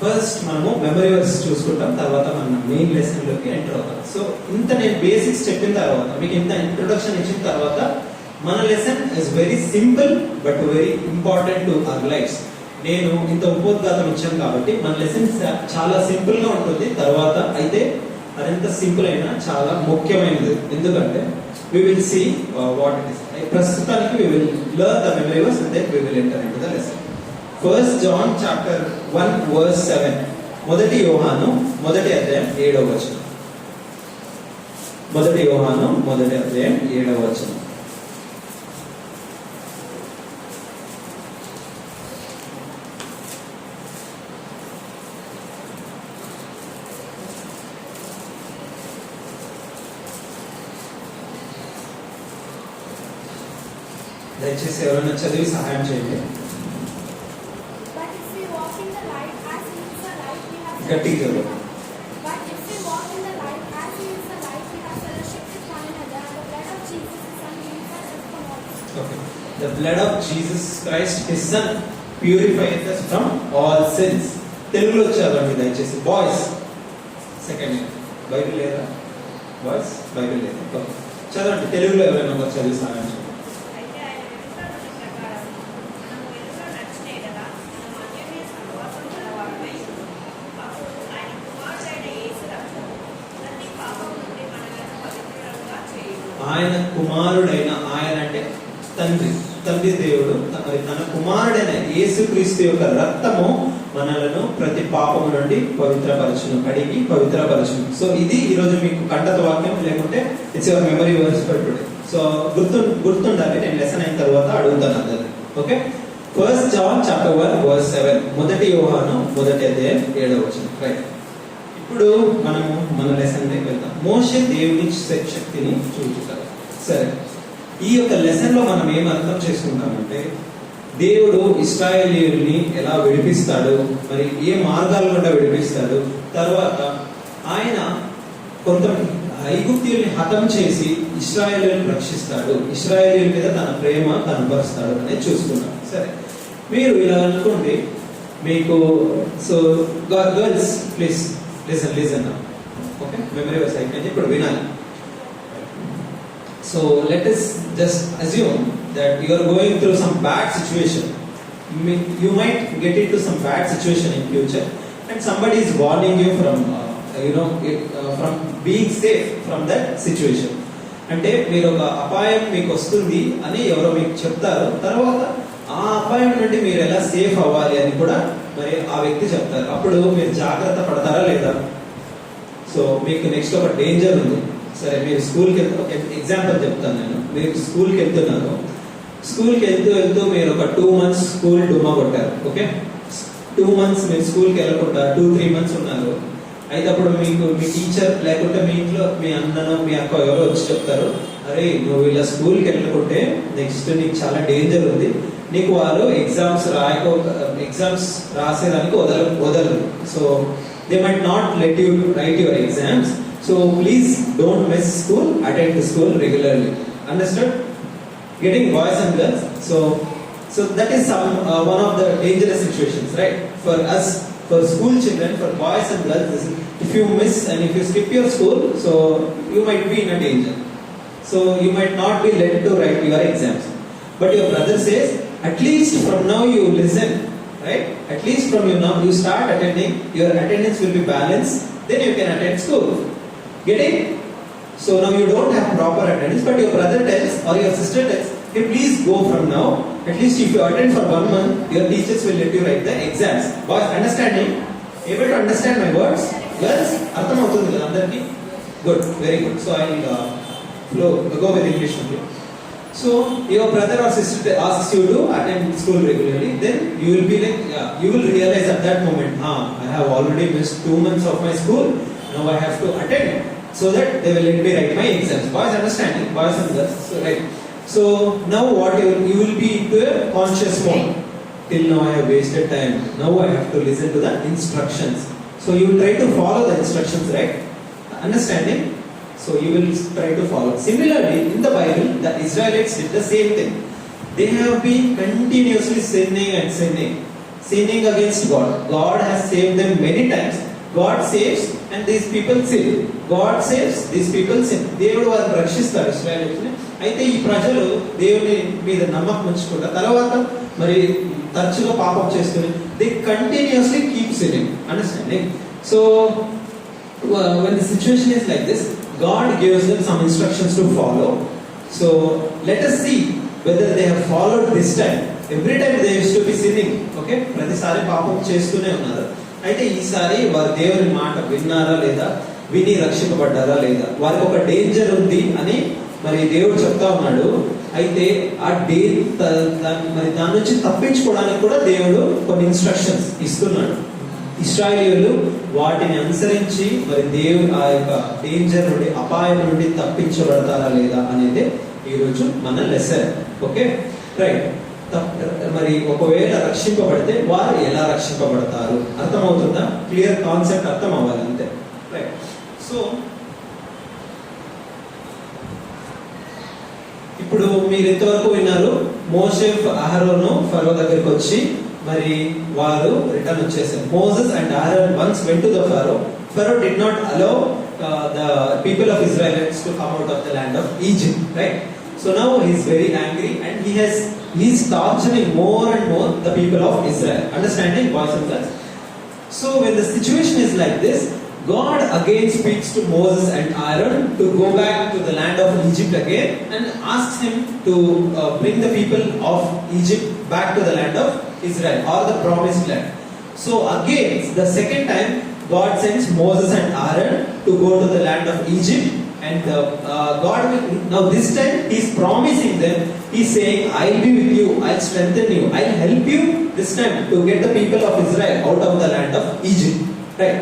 ఫస్ట్ మనము మెమరీ వర్స్ చూసుకుంటాం, తర్వాత మనం మెయిన్ లెసన్ లోకి ఎంటర్ అవుతాం. సో ఇంత నేను బేసిక్స్ చెప్పిన తర్వాత, మీకు ఇంత ఇంట్రొడక్షన్ ఇచ్చిన తర్వాత, మన lesson is very simple but very important to our lifes. నేను ఇంత ఉపోద్ఘాతం ఇచ్చాను కాబట్టి మన లెసన్ చాలా సింపుల్ గా ఉంటుంది. తర్వాత అయితే అదెంత సింపుల్ అయినా చాలా ముఖ్యమైనది. ఎందుకంటే we will see what it is. ప్రస్తుతానికి we will learn the memory verse and then we will enter into the lesson. First John chapter 1 verse 7. మొదటి యోహాను మొదటి అధ్యాయం 7వ వచనం. మొదటి యోహాను మొదటి అధ్యాయం 7వ వచనం. దయచేసి ఎవరైనా చదివి సహాయం చేయండి. గట్టిగా చదువు. Okay. The blood of Jesus Christ, His Son, purifies us from all sins. తెలుగులో చదవండి దయచేసి. బాయ్స్ సెకండ్ ఇయర్ బైబిల్ లేదా? బాయ్స్ బైబిల్ లేదా? చదవండి తెలుగులో ఎవరైనా ఒక చదివి సహాయం చేయండి. ఆయన కుమారుడైన, ఆయన అంటే తండ్రి దేవుడు, తన కుమారుడైన యేసుక్రీస్తు యొక్క రక్తము మనలను ప్రతి పాపము నుండి పవిత్రపరచును, కడిగి పవిత్రపరచును. సో ఇది ఈరోజు మీకు కంఠత వాక్యం, లేకుంటే it's your memory verse for today. So గుర్తుండాలి. నేను లెసన్ అయిన తర్వాత అడుగుతాను అందరినీ. Okay, 1 John chapter 1 verse 7. మొదటి యోహాను మొదటి అధ్యాయం 7వ వచనం. రైట్. ఇప్పుడు మనము మన లెసన్ దగ్గరికి వెళ్దాం. మోషే దేవుని శక్తిని చూపుతారు. సరే, ఈ యొక్క లెసన్ లో మనం ఏం అర్థం చేసుకుంటామంటే, దేవుడు ఇశ్రాయేలీయుల్ని ఎలా విడిపిస్తాడు, మరి ఏ మార్గాల గుండా విడిపిస్తాడు, తర్వాత ఆయన కొంత ఐగుప్తీయుల్ని హతం చేసి ఇశ్రాయేలీయులను రక్షిస్తాడు, ఇశ్రాయేలీయుల మీద తన ప్రేమ కనబరుస్తాడు అనేది చూసుకున్నాం. సరే, మీరు ఇలా అనుకోండి, మీకు so girls please listen okay, memory verse అయిపోయింది, ఇప్పుడు వినాలి. So let us just assume that you are going through some bad situation. You might get into some bad situation in future, and somebody is warning you from from being safe from that situation. అంటే మీరు ఒక అపాయం మీకు వస్తుంది అని ఎవరో మీకు చెప్తారు, తర్వాత ఆ అపాయం నుండి మీరు ఎలా సేఫ్ అవ్వాలి అని కూడా మరి ఆ వ్యక్తి చెప్తారు. అప్పుడు మీరు జాగ్రత్త పడతారా లేదా? సో మీకు నెక్స్ట్ ఒక డేంజర్ ఉంది. సరే, మీరు స్కూల్కి వెళ్తూ, ఒక ఎగ్జాంపుల్ చెప్తాను నేను. మీరు స్కూల్కి వెళ్తున్నారు, స్కూల్కి వెళ్తూ మీరు ఒక 2 months స్కూల్ డుమ్మా కొట్టారు. ఓకే, 2 months మీరు స్కూల్కి వెళ్ళకుండా 2-3 months ఉన్నారు. అయితే అప్పుడు మీకు మీ టీచర్ లేకుంటే మీ ఇంట్లో మీ అన్ననో మీ అక్క ఎవరో వచ్చి చెప్తారు, అరే నువ్వు ఇలా స్కూల్కి వెళ్ళకుంటే నెక్స్ట్ నీకు చాలా డేంజర్ ఉంది, నీకు వాళ్ళు ఎగ్జామ్స్ రాసేదానికి వదలరు. So they might not let you right your exams. So please don't miss school, attend the school regularly. Understood? Getting boys and girls. So that is one of the dangerous situations, right? For us, for school children, for boys and girls, if you miss and if you skip your school, so you might be in a danger. So you might not be led to write your exams. But your brother says, at least from now you listen, right? At least from now you start attending, your attendance will be balanced, then you can attend school. Getting? So now you don't have proper attendance, but your brother tells or your sister tells, hey, please go from now. At least if you attend for 1 month, your teachers will let you write the exams. Boys, understanding? Able to understand my words? Girls, artham avutundi kada andarki? Good, very good. So I will go with English only. So your brother or sister asks you to attend school regularly, then you will be like, you will realize at that moment, I have already missed 2 months of my school. Now I have to attend so that they will let me write my exams. Boys, understanding? Boys and girls. So right. So now what you will be into a conscious mode. Till now I have wasted time. Now I have to listen to the instructions. So you will try to follow the instructions, right? Understanding? So you will try to follow. Similarly, in the Bible, the Israelites did the same thing. They have been continuously sinning against God. God has saved them many times. God saves and these people sin. God saves, these people sin. దేవుడు వారిని రక్షిస్తాడు ఇశ్రాయేలీయుల్ని. అయితే ఈ ప్రజలు దేవుని మీద నమ్మకం ఉంచుకుంటా తర్వాత మరి తరచుగా పాపం చేస్తుని they continuously keep sinning. Understanding? So when the situation is like this, God gives them some instructions to follow. So let us see whether they have followed this time. Every time they used to be sinning. Okay, ప్రతిసారి పాపం చేస్తూనే ఉన్నారు. అయితే ఈసారి వారు దేవుని మాట విన్నారా లేదా, విని రక్షింపబడ్డారా లేదా, వారికి ఒక డేంజర్ ఉంది అని మరి దేవుడు చెప్తా ఉన్నాడు. అయితే ఆ మరి దాని నుంచి తప్పించుకోవడానికి కూడా దేవుడు కొన్ని ఇన్స్ట్రక్షన్స్ ఇస్తున్నాడు. ఇశ్రాయేలీయులు వాటిని అనుసరించి మరి దేవుడు ఆ యొక్క డేంజర్ నుండి, అపాయం నుండి తప్పించబడతారా లేదా అనేది ఈరోజు మన లెసన్. Okay, right. మరి ఒకవేళ రక్షింపబడితే వారు ఎలా రక్షింపబడతారు అర్థమవుతుందా? క్లియర్ కాన్సెప్ట్ అర్థం అవ్వాలి అంతే. రైట్. సో ఇప్పుడు మీరు ఇంతవరకు విన్నారు, మోషే అహరోను ఫరో దగ్గరికి వచ్చి మరి వారు రిటర్న్ వచ్చేసారు. Moses and Aaron once went to the Pharaoh. Pharaoh did not allow the people of Israelites to come out of the land of Egypt, right? So now he is very angry and he is torturing more and more the people of Israel. Understanding, boys and girls? So when the situation is like this, God again speaks to Moses and Aaron to go back to the land of Egypt again and asks him to bring the people of Egypt back to the land of Israel or the promised land. So again, the second time, God sends Moses and Aaron to go to the land of Egypt and God will, now this time He's promising them, He's saying, I'll be with you, I'll strengthen you, I'll help you this time to get the people of Israel out of the land of Egypt, right?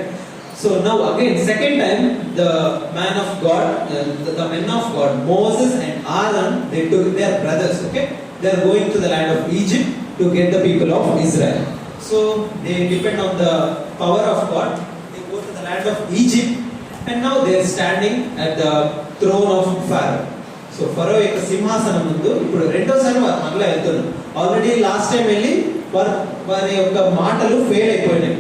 So now again, second time, the man of God, the men of God, Moses and Aaron, they took their brothers, okay? They are going to the land of Egypt to get the people of Israel. So they depend on the power of God. They go to the land of Egypt, and now they are standing at the throne of Pharaoh. So ఫరో యొక్క సింహాసనం ముందు ఇప్పుడు రెండోసారి మరలా వెళ్తున్నారు. ఆల్రెడీ లాస్ట్ టైం వెళ్ళి వారి యొక్క మాటలు ఫెయిల్ అయిపోయినాయి.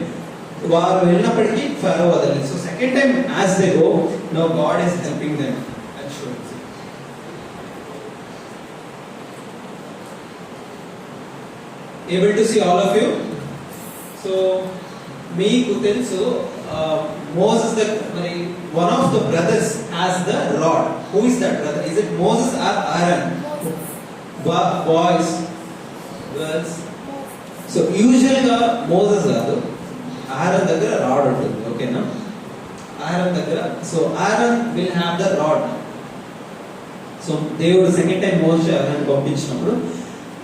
వారు వెళ్ళినప్పటికీ ఫరో వదలలేదు. So second time as they go, now God is helping them. Able to see all of you? So మీకు తెలుసు మోసెస్ ద మరి one of the brothers has the rod. Who is that brother? Is it Moses or Aaron? Boys, girls. So usually గా మోసెస్ కాదు, ఆరన్ దగ్గర రాడ్ ఉంటుంది, ఓకేనా? ఆరన్ దగ్గర, so Aaron will have the rod. So దేవుడు సెకండ్ టైం మోసే ఆరన్ పంపించినప్పుడు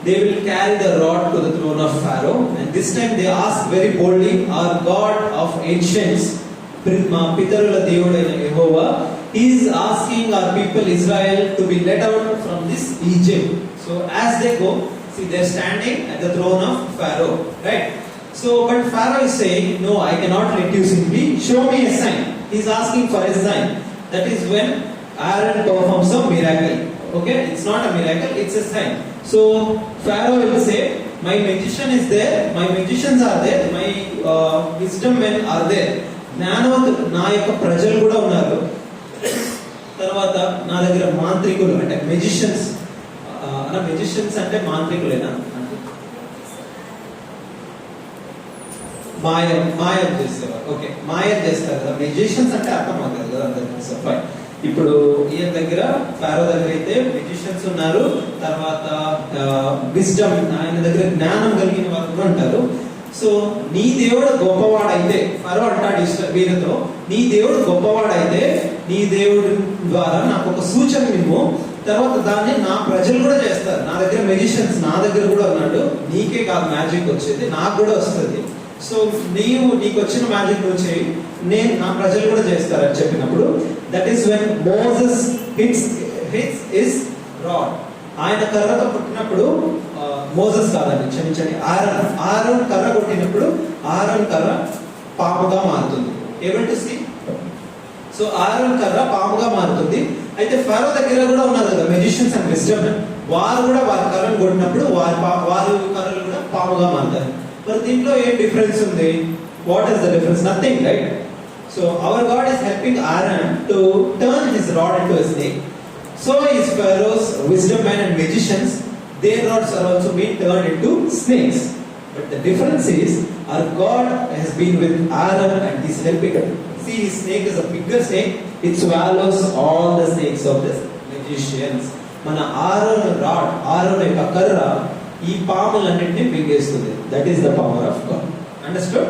they will carry the rod to the throne of Pharaoh, and this time they ask very boldly, our God of ancients, మా పితరుల దేవుడైన యెహోవా, he is asking our people Israel to be let out from this Egypt. So as they go, see they are standing at the throne of Pharaoh, right? So but Pharaoh is saying, no, I cannot let you simply, show me a sign. He is asking for a sign. That is when Aaron performs a miracle. Okay, it's not a miracle, it's a sign. So Pharaoh will say, my magician is there, my magicians are there, my wisdom men are there. జ్ఞానవంతులు నా యొక్క ప్రజలు కూడా ఉన్నారు. తర్వాత నా దగ్గర మాంత్రికులు అంటే మెజిషియన్స్, మెజిషియన్స్ అంటే మాంత్రికులేనా? మాయం చేసేవారు. ఓకే, మాయం చేస్తారు కదా, మెజిషియన్స్ అంటే అర్థం అవుతుంది కదా అందరికీ. ఇప్పుడు ఈయన దగ్గర ఫారో దగ్గర అయితే మెజిషియన్స్ ఉన్నారు, తర్వాత విజ్డమ్, ఆయన దగ్గర జ్ఞానం కలిగిన వారు కూడా ఉంటారు. సో నీ దేవుడు గొప్పవాడైతే, ఫరో అంటాడు వీరితో, నీ దేవుడు గొప్పవాడైతే నీ దేవుడి ద్వారా నాకు ఒక సూచన ఇవ్వు, తర్వాత దాన్ని నా ప్రజలు కూడా చేస్తారు. నా దగ్గర మెజిషియన్స్ నా దగ్గర కూడా ఉన్నాడు, నీకే కాదు మ్యాజిక్ వచ్చేది, నాకు కూడా వస్తుంది. సో నీకు వచ్చిన మ్యాజిక్ నువ్వు చేయి, నేను నా ప్రజలు కూడా చేస్తారని చెప్పినప్పుడు, that is when Moses hits his rod. ఆయన కర్రతో పుట్టినప్పుడు, మోసెస్ కాదండి, క్షమించండి, ఆరోన్ కర్ర కొట్టినప్పుడు ఆరోన్ కర్ర పాముగా మారుతుంది. Able to see? So Aaron కర్ర పాముగా మారుతుంది. అయితే ఫరో దగ్గర కూడా ఉన్నారు కదా మెజిషియన్స్ అండ్ విజ్డమ్, వారు కూడా వారి కర్రను కొట్టినప్పుడు వారి కర్రలు కూడా పాముగా మారుతారు. మరి దీంట్లో ఏం డిఫరెన్స్ ఉంది? What is the difference? Nothing, right? So our God is helping Aaron to turn his rod into a snake. So is Pharaoh's wisdom men and magicians, their rods are also being turned into snakes. But the difference is, our God has been with Aaron and is helping. See, his snake is a bigger snake, it swallows all the snakes of the magicians. Mana Aaron rod, Aaron యొక్క కర్ర ఈ పాములన్నిటిని మింగేస్తుంది. That is the power of God. Understood?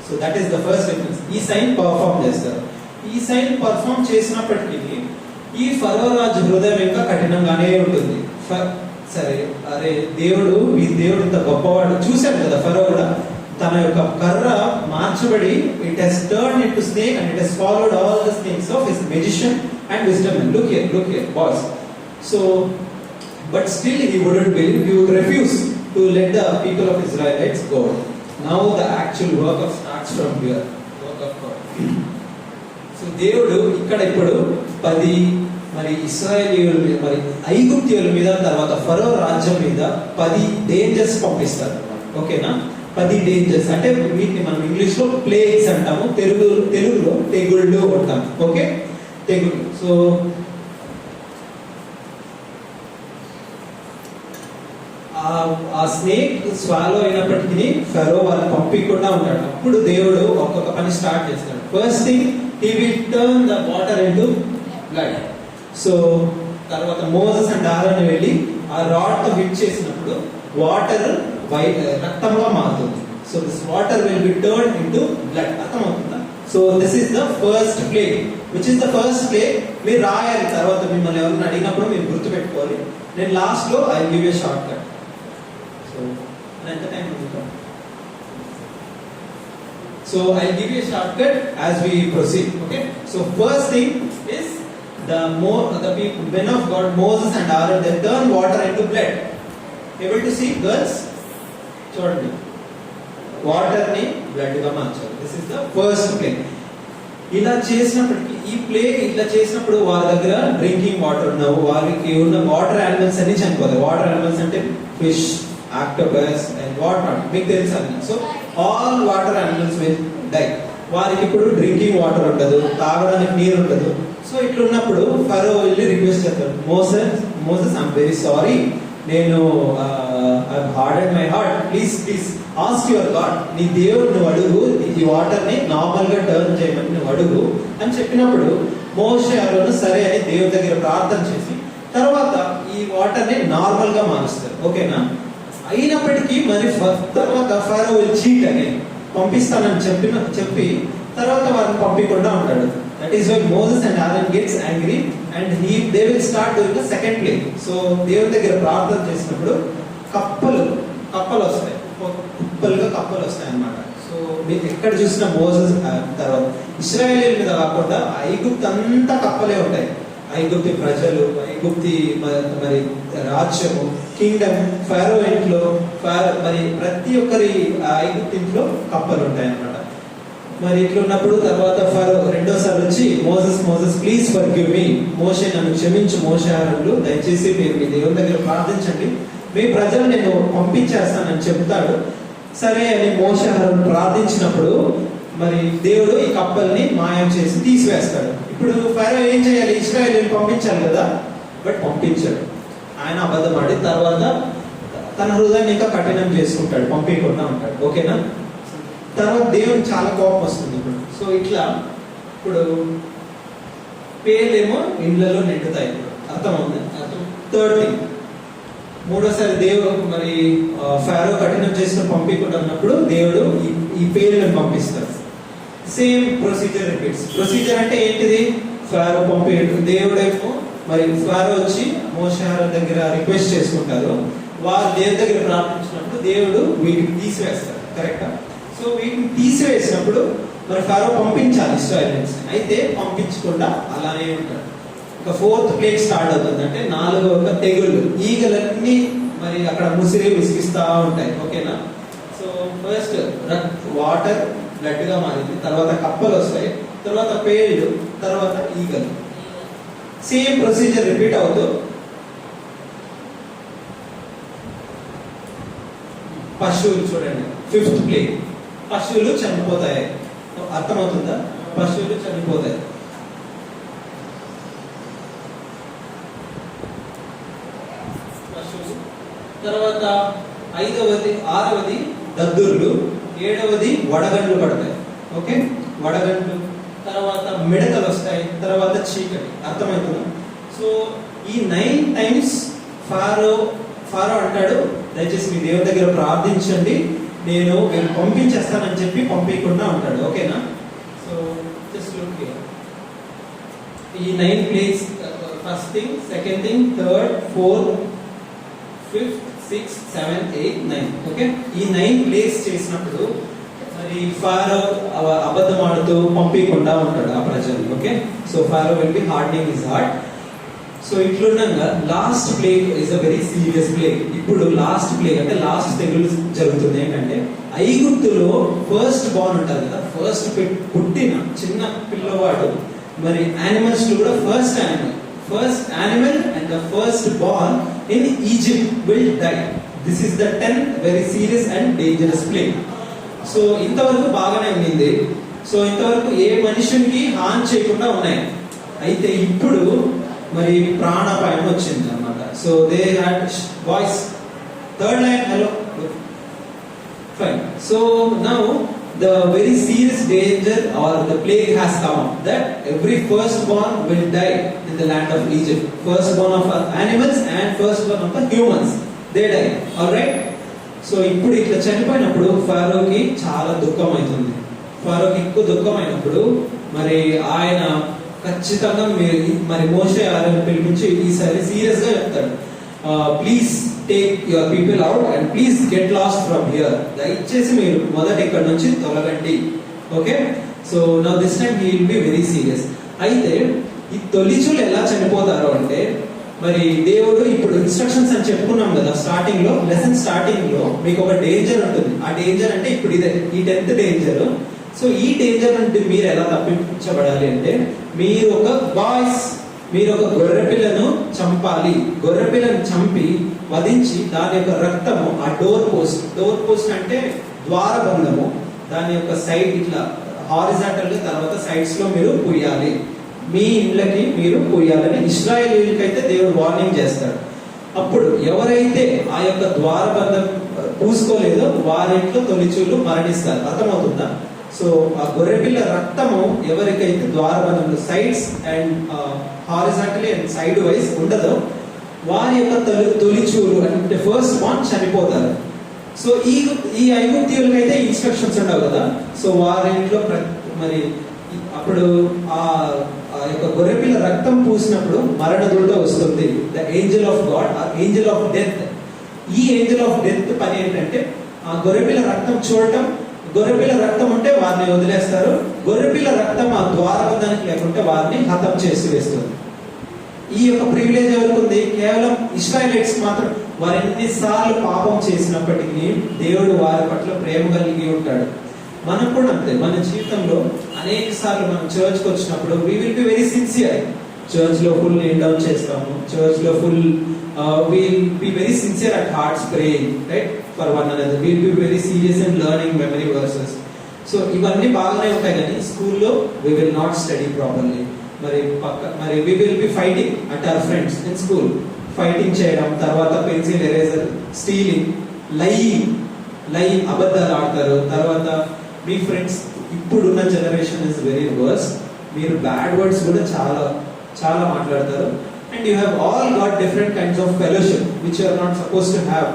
So that is the first difference. ఈ సైన్ పర్ఫామ్ చేస్తారు. ఈ సైన్ పర్ఫామ్ చేసినప్పటికీ ఈ ఫరో రాజు హృదయం ఇంకా కఠినంగానే ఉంటుంది. సరే, అరే దేవుడు, ఈ దేవుడు ఇంత గొప్పవాడు, చూశాను కదా ఫరో కూడా తన యొక్క కర్ర మార్చబడి, it has turned into snake and it has followed all the snakes of his magician and wisdom. Look here boys. So but still he wouldn't believe, he would refuse to let the people of Israelites go. Now the actual work of starts from here, work of God. So దేవుడు ఇక్కడ ఇప్పుడు 10 మరి ఇశ్రాయేలీయుల మీద, మరి ఐగుప్తీయుల మీద, తర్వాత ఫరో రాజ్యం మీద 10 డేంజర్స్ పంపిస్తారు. ఓకేనా? 10 డేంజర్స్ అంటే వీటిని మనం ఇంగ్లీష్ లో ప్లేగ్స్ అంటాము, తెలుగులో తెగుళ్ళు అంటాం. ఓకే, తెగుళ్ళు. సో ఆ స్నేక్ స్వాలో అయినప్పటికీ ఫరో వాళ్ళు పంపించకుండా ఉంటాడు. అప్పుడు దేవుడు ఒక్కొక్క పని స్టార్ట్ చేస్తాడు. First thing, he will turn the water into blood. So తర్వాత మోసెస్ అండ్ ఆరోన్ వెళ్ళి ఆ రాడ్ తో హిట్ చేసినప్పుడు వాటర్ రక్తంగా మారుతుంది. So this water will be turned into blood. అర్థమవుతుందా? So this is the first plague. Which is the first play. మీరు రాయాలి, తర్వాత మిమ్మల్ని ఎవరైనా అడిగినప్పుడు మీరు గుర్తుపెట్టుకోవాలి. నేను లాస్ట్ లో I give a short cut. So ఎంత టైం ఉంది? So I give a short cut as we proceed. Okay, so first thing is the people, men of God, Moses and Aaron, they turn water into blood. Able to see, girls? చూడండి, వాటర్ ని బ్లడ్ గా మార్చారు. This is the first play. ఇలా చేసినప్పటికీ, ఈ ప్లే ఇట్లా చేసినప్పుడు వారి దగ్గర డ్రింకింగ్ వాటర్ ఉన్నావు, వారికి ఉన్న వాటర్ యానిమల్స్ అన్ని చనిపోతాయి. వాటర్ యానిమల్స్ అంటే fish, octopus and what not, మీకు తెలుసు అన్న. So all water animals will die. వారికి ఇప్పుడు డ్రింకింగ్ వాటర్ ఉండదు, తాగడానికి నీరు ఉండదు. సో ఇట్లున్నప్పుడు ఫరో వెళ్ళి రిక్వెస్ట్ చేస్తాడు, మోసెస్ ఐఎమ్ వెరీ సారీ, నేను hardened my heart, please ask your God, నీ దేవుడు నువ్వు అడుగు, ఈ వాటర్ ని నార్మల్ గా టర్న్ చేయమని నువ్వు అడుగు అని చెప్పినప్పుడు మోషే అహరోను సరే అని దేవుడి దగ్గర ప్రార్థన చేసి తర్వాత ఈ వాటర్ ని నార్మల్ గా మారుస్తారు. ఓకేనా? అయినప్పటికీ మరి తర్వాత ఫరో విల్ చీట్ అని పంపిస్తానని చెప్పి తర్వాత వారిని పంపించకుండా ఉంటాడు. That is why Moses and Aaron gets angry and they will start doing the second play. So దేవుడి దగ్గర ప్రార్థన చేసినప్పుడు కప్పలు వస్తాయి, కప్పలు వస్తాయి అన్నమాట. సో మీరు ఎక్కడ చూసిన మోసెస్ తర్వాత ఇశ్రాయేలీల మీద కాకుండా ఐగుప్తు అంతా కప్పలే ఉంటాయి. ఐగుప్తి ప్రజలు, ఐగుప్తి మరి రాజ్యము, కింగ్డమ్, ఫారో ఇంట్లో మరి ప్రతి ఒక్కరి ఐగుప్తి ఇంట్లో కప్పలు ఉంటాయి అన్నమాట. మరి ఇట్లా ఉన్నప్పుడు తర్వాత ఫరో రెండోసారి వచ్చి మోసెస్ ప్లీజ్ ఫర్గివ్ మీ, మోషే నన్ను క్షమించు, మోషే అహరోనులు దయచేసి మీరు మీ దేవుని దగ్గర ప్రార్థించండి, మీ ప్రజలు నేను పంపించేస్తానని చెప్తాడు. సరే అని మోషే అహరోను ప్రార్థించినప్పుడు మరి దేవుడు ఈ కప్పల్ని మాయం చేసి తీసివేస్తాడు. ఇప్పుడు ఫరో ఏం చేయాలి? ఇశ్రాయేలీని పంపించాలి కదా, బట్ పంపించాడు. ఆయన అబద్ధం ఆడి తర్వాత తన హృదయాన్ని ఇంకా కఠినం చేసుకుంటాడు, పంపించకుండా ఉంటాడు. ఓకేనా? తర్వాత దేవుని చాలా కోపం వస్తుంది ఇప్పుడు. సో ఇట్లా ఇప్పుడు పేర్లేమో ఇండ్లలో నిండుతాయి. అర్థమవుతుంది? థర్డ్ థింగ్, మూడోసారి దేవుడు మరి ఫారో కఠినం చేసుకుని పంపించకుండా ఉన్నప్పుడు దేవుడు ఈ పేర్లను పంపిస్తాడు. Same procedure repeats. ప్రొసీజర్ అంటే ఏంటిది? ఫారో పంపేయడం, దేవుడేమో మరి ఫారో వచ్చి మోషే అహరోను దగ్గర రిక్వెస్ట్ చేసుకుంటారు. వారు దేవుడి దగ్గర ప్రార్థించినప్పుడు దేవుడు వీటిని తీసివేస్తారు. కరెక్టా? సో వీటిని తీసివేసినప్పుడు మరి ఫారో పంపించాలి ఇశ్రాయేలీయులను, అయితే పంపించకుండా అలానే ఉంటాడు. ఒక ఫోర్త్ ప్లేగ్ స్టార్ట్ అవుతుంది. అంటే 4వ తెగుళ్ళు, ఈగలన్నీ మరి అక్కడ ముసిరి విసిగిస్తా ఉంటాయి. ఓకేనా? సో ఫస్ట్ వాటర్ బ్లడ్ గా మారింది, తర్వాత కప్పలు వస్తాయి, తర్వాత పేళ్ళు, తర్వాత ఈగలు. సేమ్ ప్రొసీజర్ రిపీట్ అవుతూ పశువులు చూడండి, 5th ప్లేగ్, పశువులు చనిపోతాయి. అర్థమవుతుందా? పశువులు చనిపోతాయి. పశువులు తర్వాత 5వది 6వది దద్దుర్లు, 7వది వడగండ్లు పడతాయి. ఓకే, వడగండ్లు, తర్వాత మిడతలు వస్తాయి, తర్వాత చీకటి. అర్థమవుతుందా? సో ఈ 9 టైమ్స్ ఫారో అంటాడు, దయచేసి మీ దేవుడి దగ్గర ప్రార్థించండి, నేను వీళ్ళు పంపించేస్తానని చెప్పి పంపించకుండా ఉంటాడు. ఓకేనా? So just look here. ఈ 9 plagues, first thing, second thing, third, fourth, 5th, 6th, 7th, 8th, 9th. Okay, ఈ 9 ప్లేగ్స్ చేసినప్పుడు మరి ఫారో అబద్ధం ఆడుతూ పంపించకుండా ఉంటాడు ఆ ప్రజలు. Okay, so Pharaoh will be hardening his heart. So ఇట్లుండగా last plague is a very serious plague. ఇప్పుడు లాస్ట్ ప్లేగ్ అంటే లాస్ట్ తెగులు జరుగుతుంది. ఏంటంటే ఐగుప్తులో ఫస్ట్ బార్న్ ఉంటారు కదా, ఫస్ట్ పుట్టిన చిన్న పిల్లవాడు, మరి యానిమల్స్ లో కూడా first animal and the first born in Egypt will die. This is the 10th very serious and dangerous plague. So ఇంతవరకు బాగానే ఉండింది. సో ఇంతవరకు ఏ మనుషునికి హాని చేయకుండా ఉన్నాయి. అయితే ఇప్పుడు మరి ప్రాణాపాయం వచ్చింది అన్నమాట. So they had voice. Third line, hello, fine. So now the very serious danger or the plague has come up, that every firstborn will die in the land of Egypt. Firstborn of animals and firstborn of the humans, they die. All right? So ఇప్పుడు ఇట్లా చనిపోయినప్పుడు ఫారోకి చాలా దుఃఖం అవుతుంది. ఫారోకి ఎక్కువ దుఃఖం అయినప్పుడు మరి ఆయన ఖచ్చితంగా మరి మోషే ఆరోన్ పిలిపించి ఈసారి సీరియస్ గా చెప్తాడు, please take your people out and please get lost from here. దయచేసి మీరు మొదట ఇక్కడ నుంచి తొలగండి. Okay, so now this time he will be very serious. అయితే ఈ తొలిచులు ఎలా చనిపోతారు అంటే, మరి దేవుడు ఇప్పుడు ఇన్స్ట్రక్షన్స్ అని చెప్పుకున్నాం కదా స్టార్టింగ్ లో, లెసన్ స్టార్టింగ్ లో మీకు ఒక డేంజర్ ఉంటుంది. ఆ డేంజర్ అంటే ఇప్పుడు ఇదే ఈ 10th డేంజర్. సో ఈ డేంజర్ నుండి మీరు ఎలా తప్పించబడాలి అంటే, మీరు ఒక గొర్రెపిల్లను చంపాలి. గొర్రెపిల్లను చంపి వధించి దాని యొక్క రక్తము ఆ డోర్ పోస్ట్ అంటే ద్వారబంధము, దాని యొక్క సైడ్ ఇట్లా హారిజాంటల్ గా తర్వాత సైడ్స్ లో మీరు పూయాలి. మీ ఇండ్లకి మీరు పూయాలని ఇశ్రాయేలీయులకి అయితే దేవుడు వార్నింగ్ చేస్తాడు. అప్పుడు ఎవరైతే ఆ యొక్క ద్వారబంధం పూసుకోలేదో వారింట్లో తొలిచూలు మరణిస్తారు. అర్థమవుతుందా? సో ఆ గొర్రెపిల్ల రక్తము ఎవరికైతే ద్వారబంధంలో sides and horizontally and side wise ఉండదో వారి యొక్క తొలిచూలు అంటే ఫస్ట్ వన్ చనిపోతారు. సో ఈ ఐగుప్తీయులకైతే ఇన్స్ట్రక్షన్స్ ఉండవు కదా. సో వారింట్లో మరి అప్పుడు ఆ యొక్క గొర్రెపిల్ల రక్తం పూసినప్పుడు మరణదూత వస్తుంది, the Angel of God, Angel of death. ఈ ఏంజల్ ఆఫ్ డెత్ పని ఏంటంటే ఆ గొర్రెపిల్ల రక్తం చూడటం, గొర్రెపిల్ల రక్తం ఉంటే వారిని వదిలేస్తారు, గొర్రెపిల్ల రక్తం ఆ ద్వారబంధానికి లేకుంటే వారిని హతం చేసి వేస్తుంది. ఈ యొక్క ప్రివిలేజ్ ఎవరికి ఉంది? కేవలం ఇశ్రాయేలీట్స్ మాత్రం. వారు ఎన్నిసార్లు పాపం చేసినప్పటికీ దేవుడు వారి పట్ల ప్రేమ కలిగి ఉంటాడు. మనం కూడా అంతే. మన జీవితంలో అనేక సార్లు మనం చర్చ్కి వచ్చినప్పుడు we will be very sincere. Church లో ఫుల్ నీల్ డౌన్ చేస్తాము, చర్చ్ లో full will be very sincere at hearts praying right for one another. Will be very serious and learning memory verses. So ఇవన్నీ బాగానే ఉంటాయి, కానీ స్కూల్లో we will not study properly. మరి we will be fighting at our friends in school. Fighting చేయడం, తర్వాత పెన్సిల్ ఎరేజర్, స్టీలింగ్, లైయింగ్ అబద్ధాలు ఆడతారు. తర్వాత మీ ఫ్రెండ్స్, ఇప్పుడున్న జనరేషన్ ఇస్ వెరీ వర్స్. మీరు బ్యాడ్ వర్డ్స్ కూడా చాలా చాలా మాట్లాడతారు. And you have all got different kinds of fellowship which you are not suppose to have.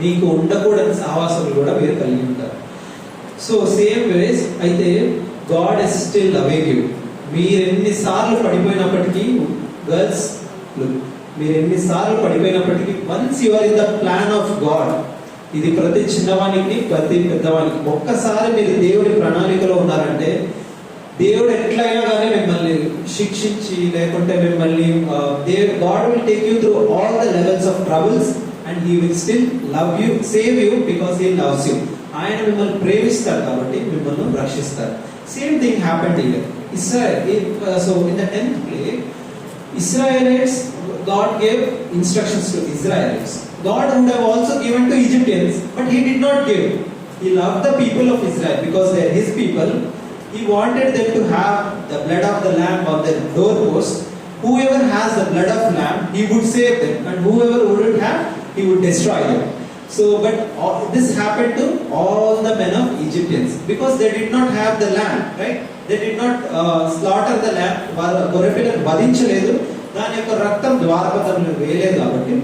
మీకు ఉండకూడని సహవాసాలు కూడా మీరు కలిగి ఉంటారు. సో సేమ్ వేస్ అయితే God is still loving you. మీరు ఎన్నిసార్లు పడిపోయినప్పటికీ గర్ల్స్, మీరు ఎన్నిసార్లు పడిపోయినప్పటికీ once you are in the plan of God, ఇది ప్రతి చిన్నవానికి ప్రతి పెద్దవానికి, ఒక్కసారి మీరు దేవుడి ప్రణాళికలో ఉన్నారంటే దేవుడు ఎట్లయినా కానీ మిమ్మల్ని శిక్షించి లేకుంటే మిమ్మల్ని God will take you through all the levels of troubles and he will still love you, save you because he loves you. ఆయన మిమ్మల్ని ప్రేమిస్తారు కాబట్టి మిమ్మల్ని రక్షిస్తారు. Same thing happened here. So in the 10th plague, Israelites, God gave instructions to Israelites. God would have also given to Egyptians, but He did not give. He loved the people of Israel because they are His people. He wanted them to have the blood of the lamb on their doorpost. Whoever has the blood of lamb, He would save them, and whoever wouldn't have, He would destroy them. So, but this happened to all the men of Egyptians because they did not have the lamb, right? They did not slaughter the lamb. వారు గొర్రెపిల్లను వధించలేదు, దాని యొక్క రక్తం ద్వారబంధంలో వేయలేదు కాబట్టి.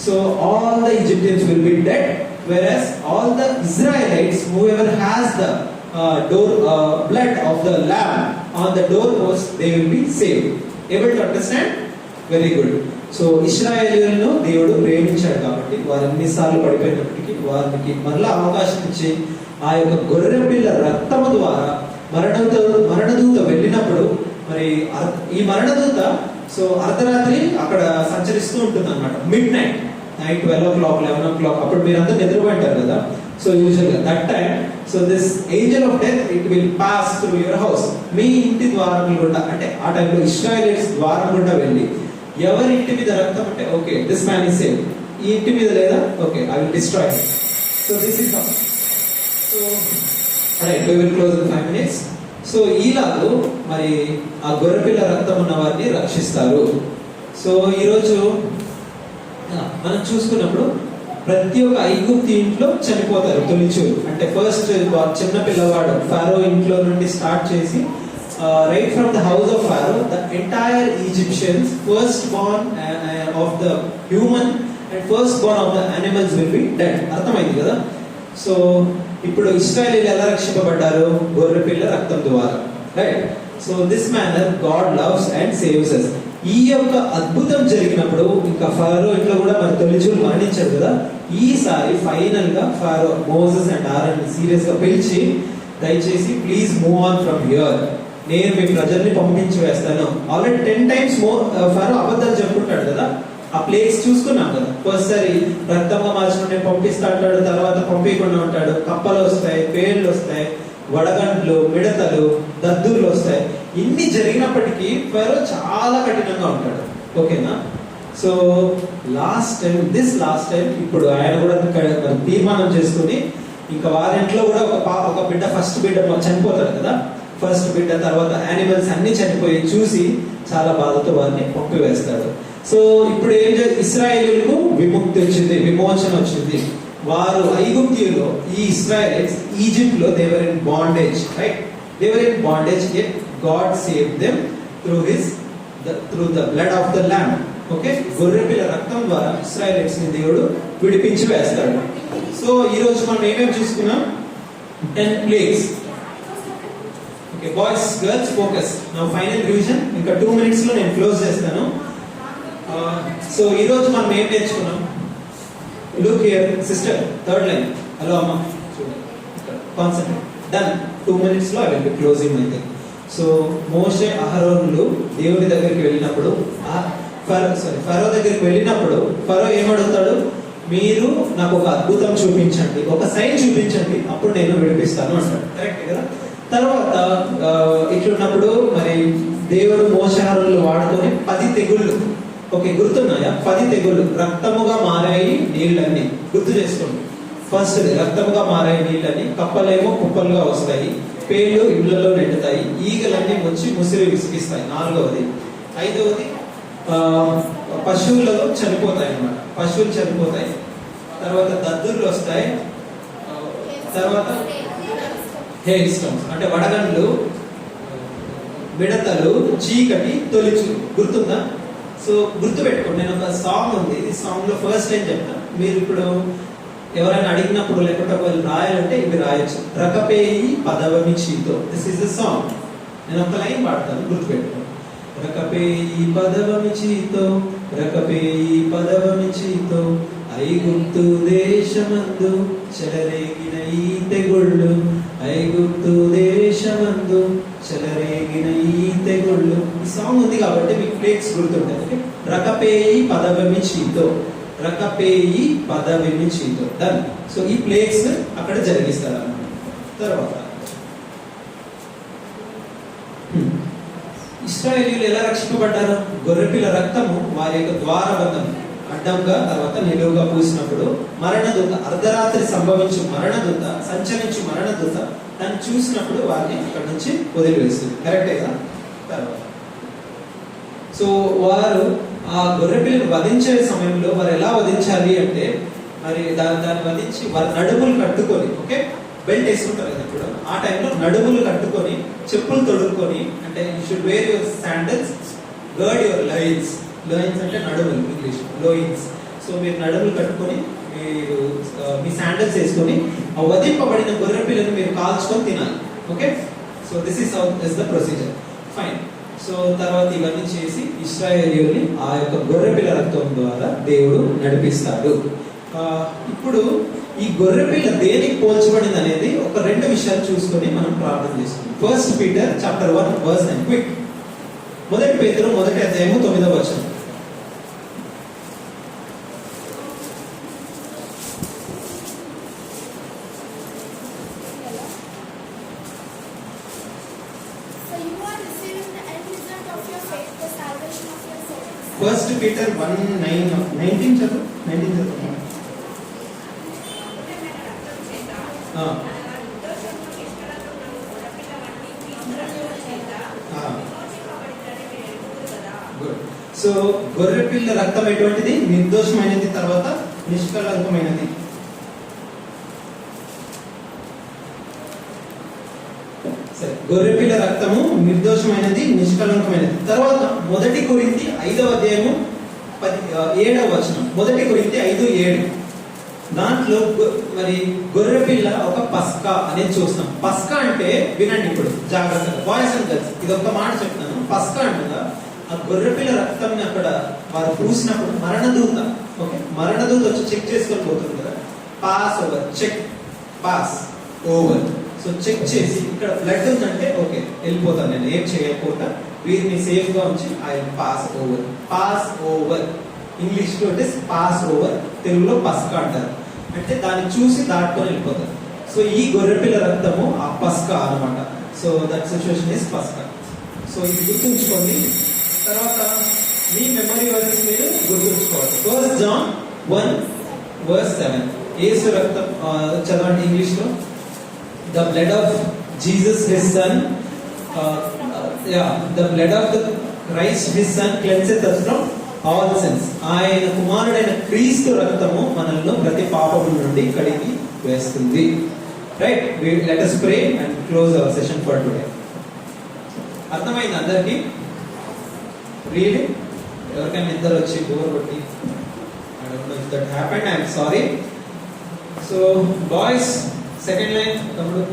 So all the Egyptians will be dead, whereas all the Israelites, whoever has the blood of the lamb on the doorpost, they will be saved. Able to understand? Very good. So ఇశ్రాయేలీయులను దేవుడు ప్రేమించాడు కాబట్టి వారు ఎన్నిసార్లు పడిపోయినప్పటికీ వారికి మరలా అవకాశం ఇచ్చి ఆ యొక్క గొర్రెపిల్ల రక్తము ద్వారా మరణదూత వెళ్ళినప్పుడు, మరి ఈ మరణదూత సో అర్ధరాత్రి అక్కడ సంచరిస్తూ ఉంటుంది అనమాట. నైట్ 12 o'clock 11 o'clock అప్పుడు మీరంతా నిద్రపోయింటారు కదా. సో యూజువల్గా that time, so this angel of death it will pass through your house. మీ ఇంటి ద్వారం గుండా, అంటే ఆ టైంలో ఇశ్రాయేలీయుల ద్వారం గుండా వెళ్ళి ఎవరి ఇంటి మీద రక్తం అంటే okay this man is save, ఈ ఇంటి మీద లేదా okay I will destroy. So this is so right, we will close in 5 minutes. So ఈలాగు మరి ఆ గొర్రెపిల్ల రక్తం ఉన్న వారిని రక్షిస్తారు. సో ఈరోజు మనం చూసుకున్నప్పుడు ప్రతి ఒక్క ఐగుప్తు ఇంట్లో చనిపోతారు తొలిచూలు. అంటే ఫస్ట్ చిన్న పిల్లవాడు ఫారో ఇంట్లో నుండి స్టార్ట్ చేసి right from the house of Pharaoh, the entire Egyptians, firstborn of the human and firstborn of the animals will be dead. అర్థమైంది కదా. సో ఇప్పుడు ఇశ్రాయేలీయులు ఎలా రక్షింపబడ్డారు? గొర్రెపిల్ల రక్తం ద్వారా, right. So this manner God loves and saves us. ఈ యొక్క అద్భుతం జరిగినప్పుడు ఇంకా ఫారో ఇంట్లో కూడా మరి తొలిచూలు మరణించాడు కదా, ఈసారి ఫైనల్ గా Pharaoh Moses and Aaron serious గా పిలిచి దయచేసి please move on from here, నేను మీ ప్రజల్ని పంపించి వేస్తాను. ఆల్రెడీ 10 times ఫారో అబద్ధాలు చెప్పుకుంటాడు కదా, ఆ ప్లేస్ చూసుకున్నాం కదా. ఫస్ట్ సారి రక్తంగా మార్చుకుంటే పంపిస్తా అంటాడు, తర్వాత పంపించకుండా ఉంటాడు. కప్పలు వస్తాయి, పేర్లు వస్తాయి, వడగండ్లు, మిడతలు, దద్దుర్లు వస్తాయి. ఇన్ని జరిగినప్పటికీ ఫారో చాలా కఠినంగా ఉంటాడు. ఓకేనా? సో లాస్ట్ టైం ఇప్పుడు ఆయన కూడా తీర్మానం చేసుకుని ఇంకా వారింట్లో కూడా ఒక బిడ్డ, ఫస్ట్ బిడ్డ చనిపోతాడు కదా, ఫస్ట్ బిడ్డ తర్వాత యానిమల్స్ అన్ని చనిపోయి చూసి చాలా బాధతో వారిని పంపివేస్తాడు. సో ఇప్పుడు ఇశ్రాయేలీయులకు విముక్తి వచ్చింది, విమోచన వచ్చింది. వారు ఐగుప్తీయులు, ఈ ఇశ్రాయేలీస్ ఈజిప్ట్ లో they were in bondage, right? They were in bondage, yet God saved them through the blood of the lamb. Okay, గొర్రెపిల్ల రక్తం ద్వారా ఇశ్రాయేలీస్ ని దేవుడు విడిపించి వేస్తాడు. సో ఈ రోజు మనం ఏమేమి చూసుకున్నాం? 10 plagues. Okay boys girls focus. నా ఫైనల్ రివిజన్ ఇంకా 2 minutes లో నేను క్లోజ్ చేస్తాను. సో ఈ రోజు మనం ఏం నేర్చుకున్నాం? Look here sister, third line. Hello అమ్మ, కాన్సంట్రేట్. డన్. 2 minutes లో I will be closing my thing. So మోషే అహరోనులు దేవుడి దగ్గరికి వెళ్ళినప్పుడు ఫరో దగ్గరికి వెళ్ళినప్పుడు ఫరో ఏమడుగుతాడు? మీరు నాకు ఒక అద్భుతం చూపించండి, ఒక సైన్ చూపించండి, అప్పుడు నేను విడిపిస్తాను అంటాడు. కరెక్ట్ కదా? తర్వాత ఇట్లున్నప్పుడు మరి దేవుడు మోషే అహరోనులు వాడుకొని 10 తెగుళ్ళు, ఓకే గుర్తున్నాయా? 10 తెగుళ్ళు రక్తముగా మారాయి నీళ్ళన్నీ. గుర్తు చేసుకోండి. ఫస్ట్ రక్తముగా మారాయి నీళ్ళని, కప్పలేమో కుప్పలుగా వస్తాయి, పేర్లు ఇళ్లలో నెట్టుతాయి, ఈగలన్నీ వచ్చి ముసిరి విసిగిస్తాయి. 4వది. 5వది పశువులలో చనిపోతాయి అన్నమాట, పశువులు చనిపోతాయి. తర్వాత దద్దుర్లు వస్తాయి. తర్వాత హెయిర్ స్టోన్స్ అంటే వడగండ్లు, మిడతలు, చీకటి, తొలిచూలు. గుర్తుందా? సో గుర్తు పెట్టుకోండి. నేను ఒక సాంగ్ ఉంది, ఈ సాంగ్ లో ఫస్ట్ ఏం చెప్తాను, మీరు ఇప్పుడు ఎవరైనా అడిగినప్పుడు లేకుంటే వాళ్ళు రాయాలంటే ఇవి రాయొచ్చు. రకపేయి పదవమి చీతో, దిస్ ఇస్ ద సాంగ్. నేను ఒక లైన్ పాడతాను, గుర్తు పెట్టుకోండి. రకపేయి పదవమి చీతో, రకపేయి పదవమి చీతో, ఐగుప్తు దేశమందు చెలరేగిన ఈ తెగుళ్ళు, ఐగుప్తు దేశమందు చెలరేగిన ఈ తెగుళ్ళు. ఈ సాంగ్ ఉంది కాబట్టి మీకు ప్లేక్స్ గుర్తుంటాయి. రకపేయి పదవమి చీతో, రకపేయి పదవిని చీతో. డన్. సో ఈ ప్లేక్స్ అక్కడ జరిగిస్తారు అన్నమాట. తర్వాత ఇశ్రాయేలీయులు ఎలా రక్షింపబడ్డారు? గొర్రెపిల్ల రక్తము వారి యొక్క ద్వారబంధం అడ్డంగా తర్వాత నిలువుగా పూసినప్పుడు మరణదూత, అర్ధరాత్రి సంభవించు మరణదూత, సంచరించు మరణదూత దాన్ని చూసినప్పుడు వారిని అక్కడి నుంచి వదిలివేస్తుంది. కరెక్టేగా? తర్వాత సో వారు ఆ గొర్రెపిల్లను వధించే సమయంలో వారు ఎలా వధించాలి అంటే మరి దాన్ని వధించి వారి నడుములు కట్టుకొని, ఓకే బెల్ట్ వేసుకుంటారు కదా ఇప్పుడు, ఆ టైంలో నడుములు కట్టుకొని చెప్పులు తొడుక్కొని, అంటే you should wear your sandals, gird your lines. Lines అంటే నడుములు, ఇంగ్లీష్ లోయిన్స్. సో మీరు నడుములు కట్టుకొని మీరు మీ శాండల్స్ వేసుకొని ఆ వధింపబడిన గొర్రె పిల్లను మీరు కాల్చుకొని తినాలి. Okay, so this is the procedure. Fine. So తర్వాత ఇవన్నీ చేసి ఇశ్రాయేలీయుల్ని ఆ యొక్క గొర్రెపిల్ల రక్తం ద్వారా దేవుడు నడిపిస్తాడు. ఇప్పుడు ఈ గొర్రెపిల్ల దేనికి పోల్చబడింది అనేది ఒక 2 విషయాలు చూసుకొని మనం ప్రార్థన చేసుకుందాం. 1 Peter chapter 1 verse 9. క్విక్. 1 పేతురు 1వ అధ్యాయము 9వ వచనం. First Peter 1:19 చదువు. 19 చదువు. గుడ్. సో గొర్రెపిల్ల రక్తం ఎటువంటిది? నిర్దోషమైనది, తర్వాత నిష్కళంకమైనది. సరే, గొర్రెపిల్ల రక్తము నిర్దోషమైనది, నిష్కళంకమైనది. తర్వాత 1 కొరింథీ 5వ అధ్యాయము 7వ వచనం. 1 కొరింథీ 5:7. దాంట్లో మరి గొర్రె పిల్ల ఒక పస్కా అనేది చూస్తాం. పస్కా అంటే వినండి ఇప్పుడు జాగ్రత్తగా, బాయ్స్ అండ్ గర్ల్స్, ఇది ఒక మాట చెప్తాను. పస్కా అంటగా ఆ గొర్రె పిల్ల రక్తం అక్కడ వారు పూసినప్పుడు మరణదూత, ఓకే, మరణదూత వచ్చి చెక్ చేసుకొని పోతుంది కదా, pass over, check, pass over. So check చేసి ఇక్కడ బ్లడ్ ఉందంటే ఓకే వెళ్ళిపోతాను, నేను ఏం చేయకపోతా, వీరిని సేఫ్ గా ఉంచి I pass over. Pass over English లో అంటే పాస్ ఓవర్, తెలుగులో పస్కా అంటారు. అంటే దాన్ని చూసి దాటుకొని వెళ్ళిపోతారు. సో ఈ గొర్రెపిల్ల రక్తము ఆ పస్కా అన్నమాట. సో దట్ సిచ్యువేషన్ ఇస్ పస్కా. సో ఇది గుర్తుంచుకోండి. తర్వాత మీ మెమరీ వర్సెస్ మీరు గుర్తుంచుకోవాలి. 1 John 1:7 యేసు రక్తం చదవండి ఇంగ్లీష్ లో. The blood of Jesus his son, the blood of the Christ his son cleanseth us from all sins. ఆయన కుమారుడైన క్రీస్తు రక్తము మనల్ని ప్రతి పాపము నుండి కడిగి వేస్తుంది. Right, let us pray and close our session for today. అర్థమైంది అందరికి? రీడ్, ఎవరికైనా నిద్ర వచ్చి బోర్ కొట్టి, I don't know if that happened, I am sorry. So boys, second line తమ్ముడు,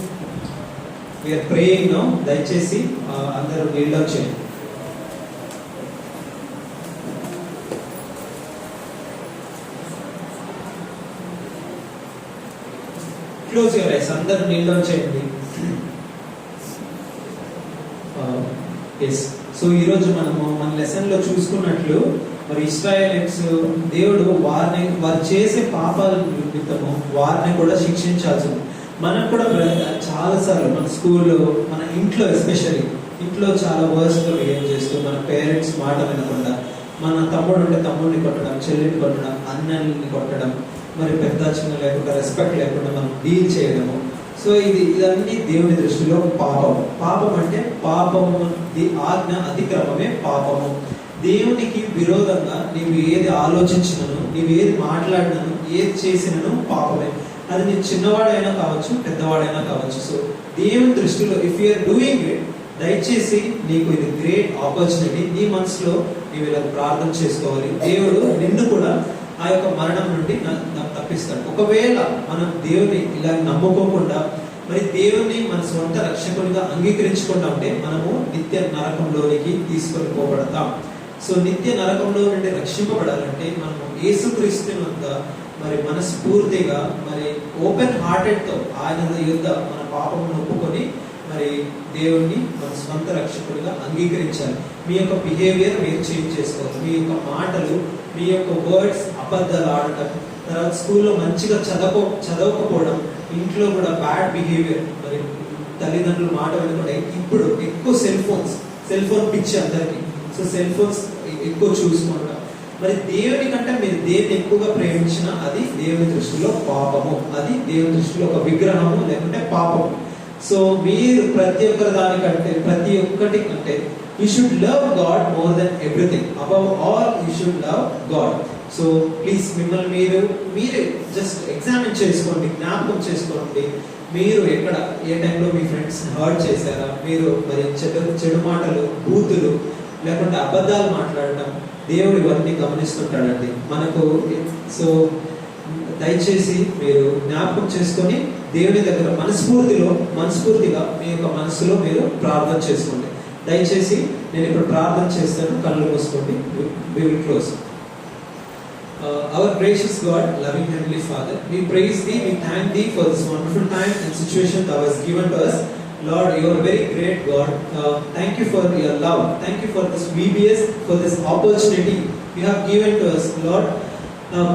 we are praying now. దయచేసి అందరూ నీళ్ళు వచ్చేయండి. క్లోజ్ యువర్ ఐస్, అందరూ నీళ్ళు వచ్చేయండి. సో ఈరోజు మనము మన లెసన్ లో చూసుకున్నట్లు మరి ఇశ్రాయేలీయులు దేవుడు వారు చేసే పాపాల నిమిత్తము వారిని కూడా శిక్షించాల్సింది. మనకు కూడా చాలా సార్లు మన స్కూల్లో, మన ఇంట్లో, ఎస్పెషల్లీ ఇంట్లో చాలా వర్స్ట్ గా బిహేవ్ చేస్తూ మన పేరెంట్స్ మాట వినకుండా, మన తమ్ముడు ఉంటే తమ్ముడిని కొట్టడం, చెల్లిని కొట్టడం, అన్నల్ని కొట్టడం, మరి పెద్ద చిన్న లేకుండా రెస్పెక్ట్ లేకుండా మనం డీల్ చేయడము. సో ఇదన్నీ దేవుని దృష్టిలో పాపం. పాపం అంటే పాపము, ఆజ్ఞ అతిక్రమమే పాపము. దేవునికి విరోధంగా నీవు ఏది ఆలోచించినను, నీవు ఏది మాట్లాడినను, ఏది చేసినను పాపమే. అది నీ చిన్నవాడైనా కావచ్చు, పెద్దవాడైనా కావచ్చు. సో దేవుని దృష్టిలో ఇఫ్ యూఆర్ డూయింగ్ ఇట్, దయచేసి నీకు ఇది గ్రేట్ ఆపర్చునిటీ. నీ మనసులో నీవు ఇలా ప్రార్థన చేసుకోవాలి. దేవుడు నిన్ను కూడా ఆ యొక్క మరణం నుండి నాకు తప్పిస్తాడు. ఒకవేళ మనం దేవుని ఇలా నమ్ముకోకుండా, మరి దేవుని మన సొంత రక్షకునిగా అంగీకరించకుండా ఉంటే మనము నిత్య నరకంలోనికి తీసుకొని పోబడతాం. సో నిత్య నరకంలో నుండి రక్షింపబడాలంటే మనము యేసుక్రీస్తుని వద్ద మరి మనస్ఫూర్తిగా, మరి ఓపెన్ హార్టెడ్ తో ఆయన యుద్ధ మన పాపమును ఒప్పుకొని మరి దేవుణ్ణి మన సొంత రక్షకుడిగా అంగీకరించాలి. మీ యొక్క బిహేవియర్ మీరు చేంజ్ చేసుకోవాలి. మీ యొక్క మాటలు, మీ యొక్క వర్డ్స్ అబద్ధాలు ఆడటం, తర్వాత స్కూల్లో మంచిగా చదవకపోవడం, ఇంట్లో కూడా బ్యాడ్ బిహేవియర్, మరి తల్లిదండ్రులు మాట వినకుండా, ఇప్పుడు ఎక్కువ సెల్ ఫోన్ పిచ్చి అందరికి. సో సెల్ ఫోన్స్ ఎక్కువ చూసుకోవడం, మరి దేవుని కంటే మీరు దేన్ని ఎక్కువగా ప్రేమించినా అది దేవుని దృష్టిలో పాపము. అది దేవుని దృష్టిలో ఒక విగ్రహము, లేకుంటే పాపము. సో మీరు ప్రతి ఒక్కటి కంటే you should love God more than everything. Above all, you should love God. So please మిమ్మల్ని మీరే జస్ట్ ఎగ్జామిన్ చేసుకోండి, జ్ఞాపకం చేసుకోండి. మీరు ఎక్కడ ఏ టైంలో మీ ఫ్రెండ్స్ హర్ట్ చేశారా, మీరు మరి చెడు మాటలు, బూతులు, లేకుంటే అబద్ధాలు మాట్లాడటం, దేవుడు ఇవన్నీ గమనిస్తుంటాడండి మనకు. సో దయచేసి మీరు జ్ఞాపకం చేసుకొని దేవుని దగ్గర మనస్ఫూర్తిగా మీ యొక్క మనసులో మీరు ప్రార్థన చేసుకోండి. దయచేసి నేను ఇప్పుడు ప్రార్థన చేస్తాను, కళ్ళు మూసుకోండి. We will close. Our gracious God, loving Heavenly Father, we praise Thee, we thank Thee for this wonderful time and situation Thou hast given to us. Lord, You are very great God. Thank You for Your love. Thank You for this VBS, for this opportunity You have given to us, Lord.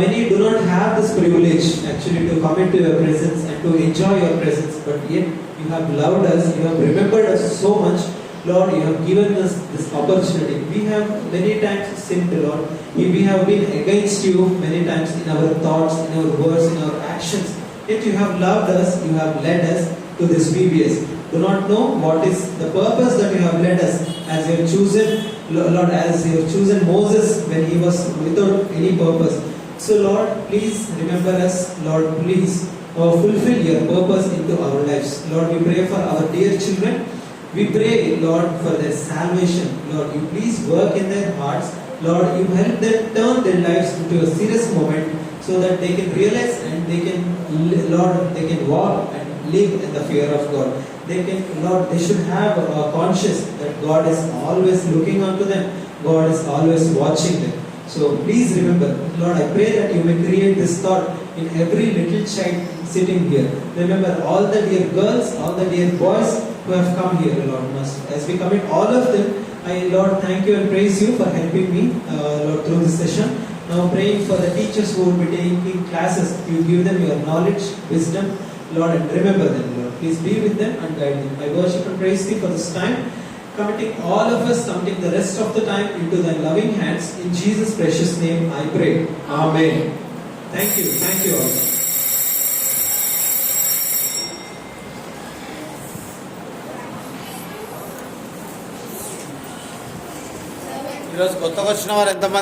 Many do not have this privilege actually to come into Your presence and to enjoy Your presence, but yet You have loved us, You have remembered us so much. Lord, You have given us this opportunity. We have many times sinned, Lord. We have been against You many times in our thoughts, in our words, in our actions. Yet You have loved us, You have led us to this VBS. Do not know what is the purpose that You have led us, as You have chosen, Lord, as You have chosen Moses when he was without any purpose. So Lord, please remember us. Lord, please fulfill Your purpose into our lives. Lord, we pray for our dear children. We pray, Lord, for their salvation. Lord, You please work in their hearts. Lord, You help them turn their lives into a serious moment, so that they can realize and they can, Lord, they can walk and live in the fear of God. They can, Lord, they should have a conscious that God is always looking unto them. God is always watching them. So please remember, Lord, I pray that you may create this thought in every little child sitting here. Remember all the dear girls, all the dear boys who have come here, Lord. As we commit all of them, I, Lord, thank you and praise you for helping me, Lord, through this session. Now praying for the teachers who will be taking classes. You give them your knowledge, wisdom, Lord, and remember them, Lord. Please be with them and guide them. I worship and praise thee for this time. Committing all of us, committing the rest of the time into thy loving hands. In Jesus' precious name I pray. Amen. Thank you. Thank you all. ఈరోజు కొత్తగా వచ్చిన వారు ఎంతమంది?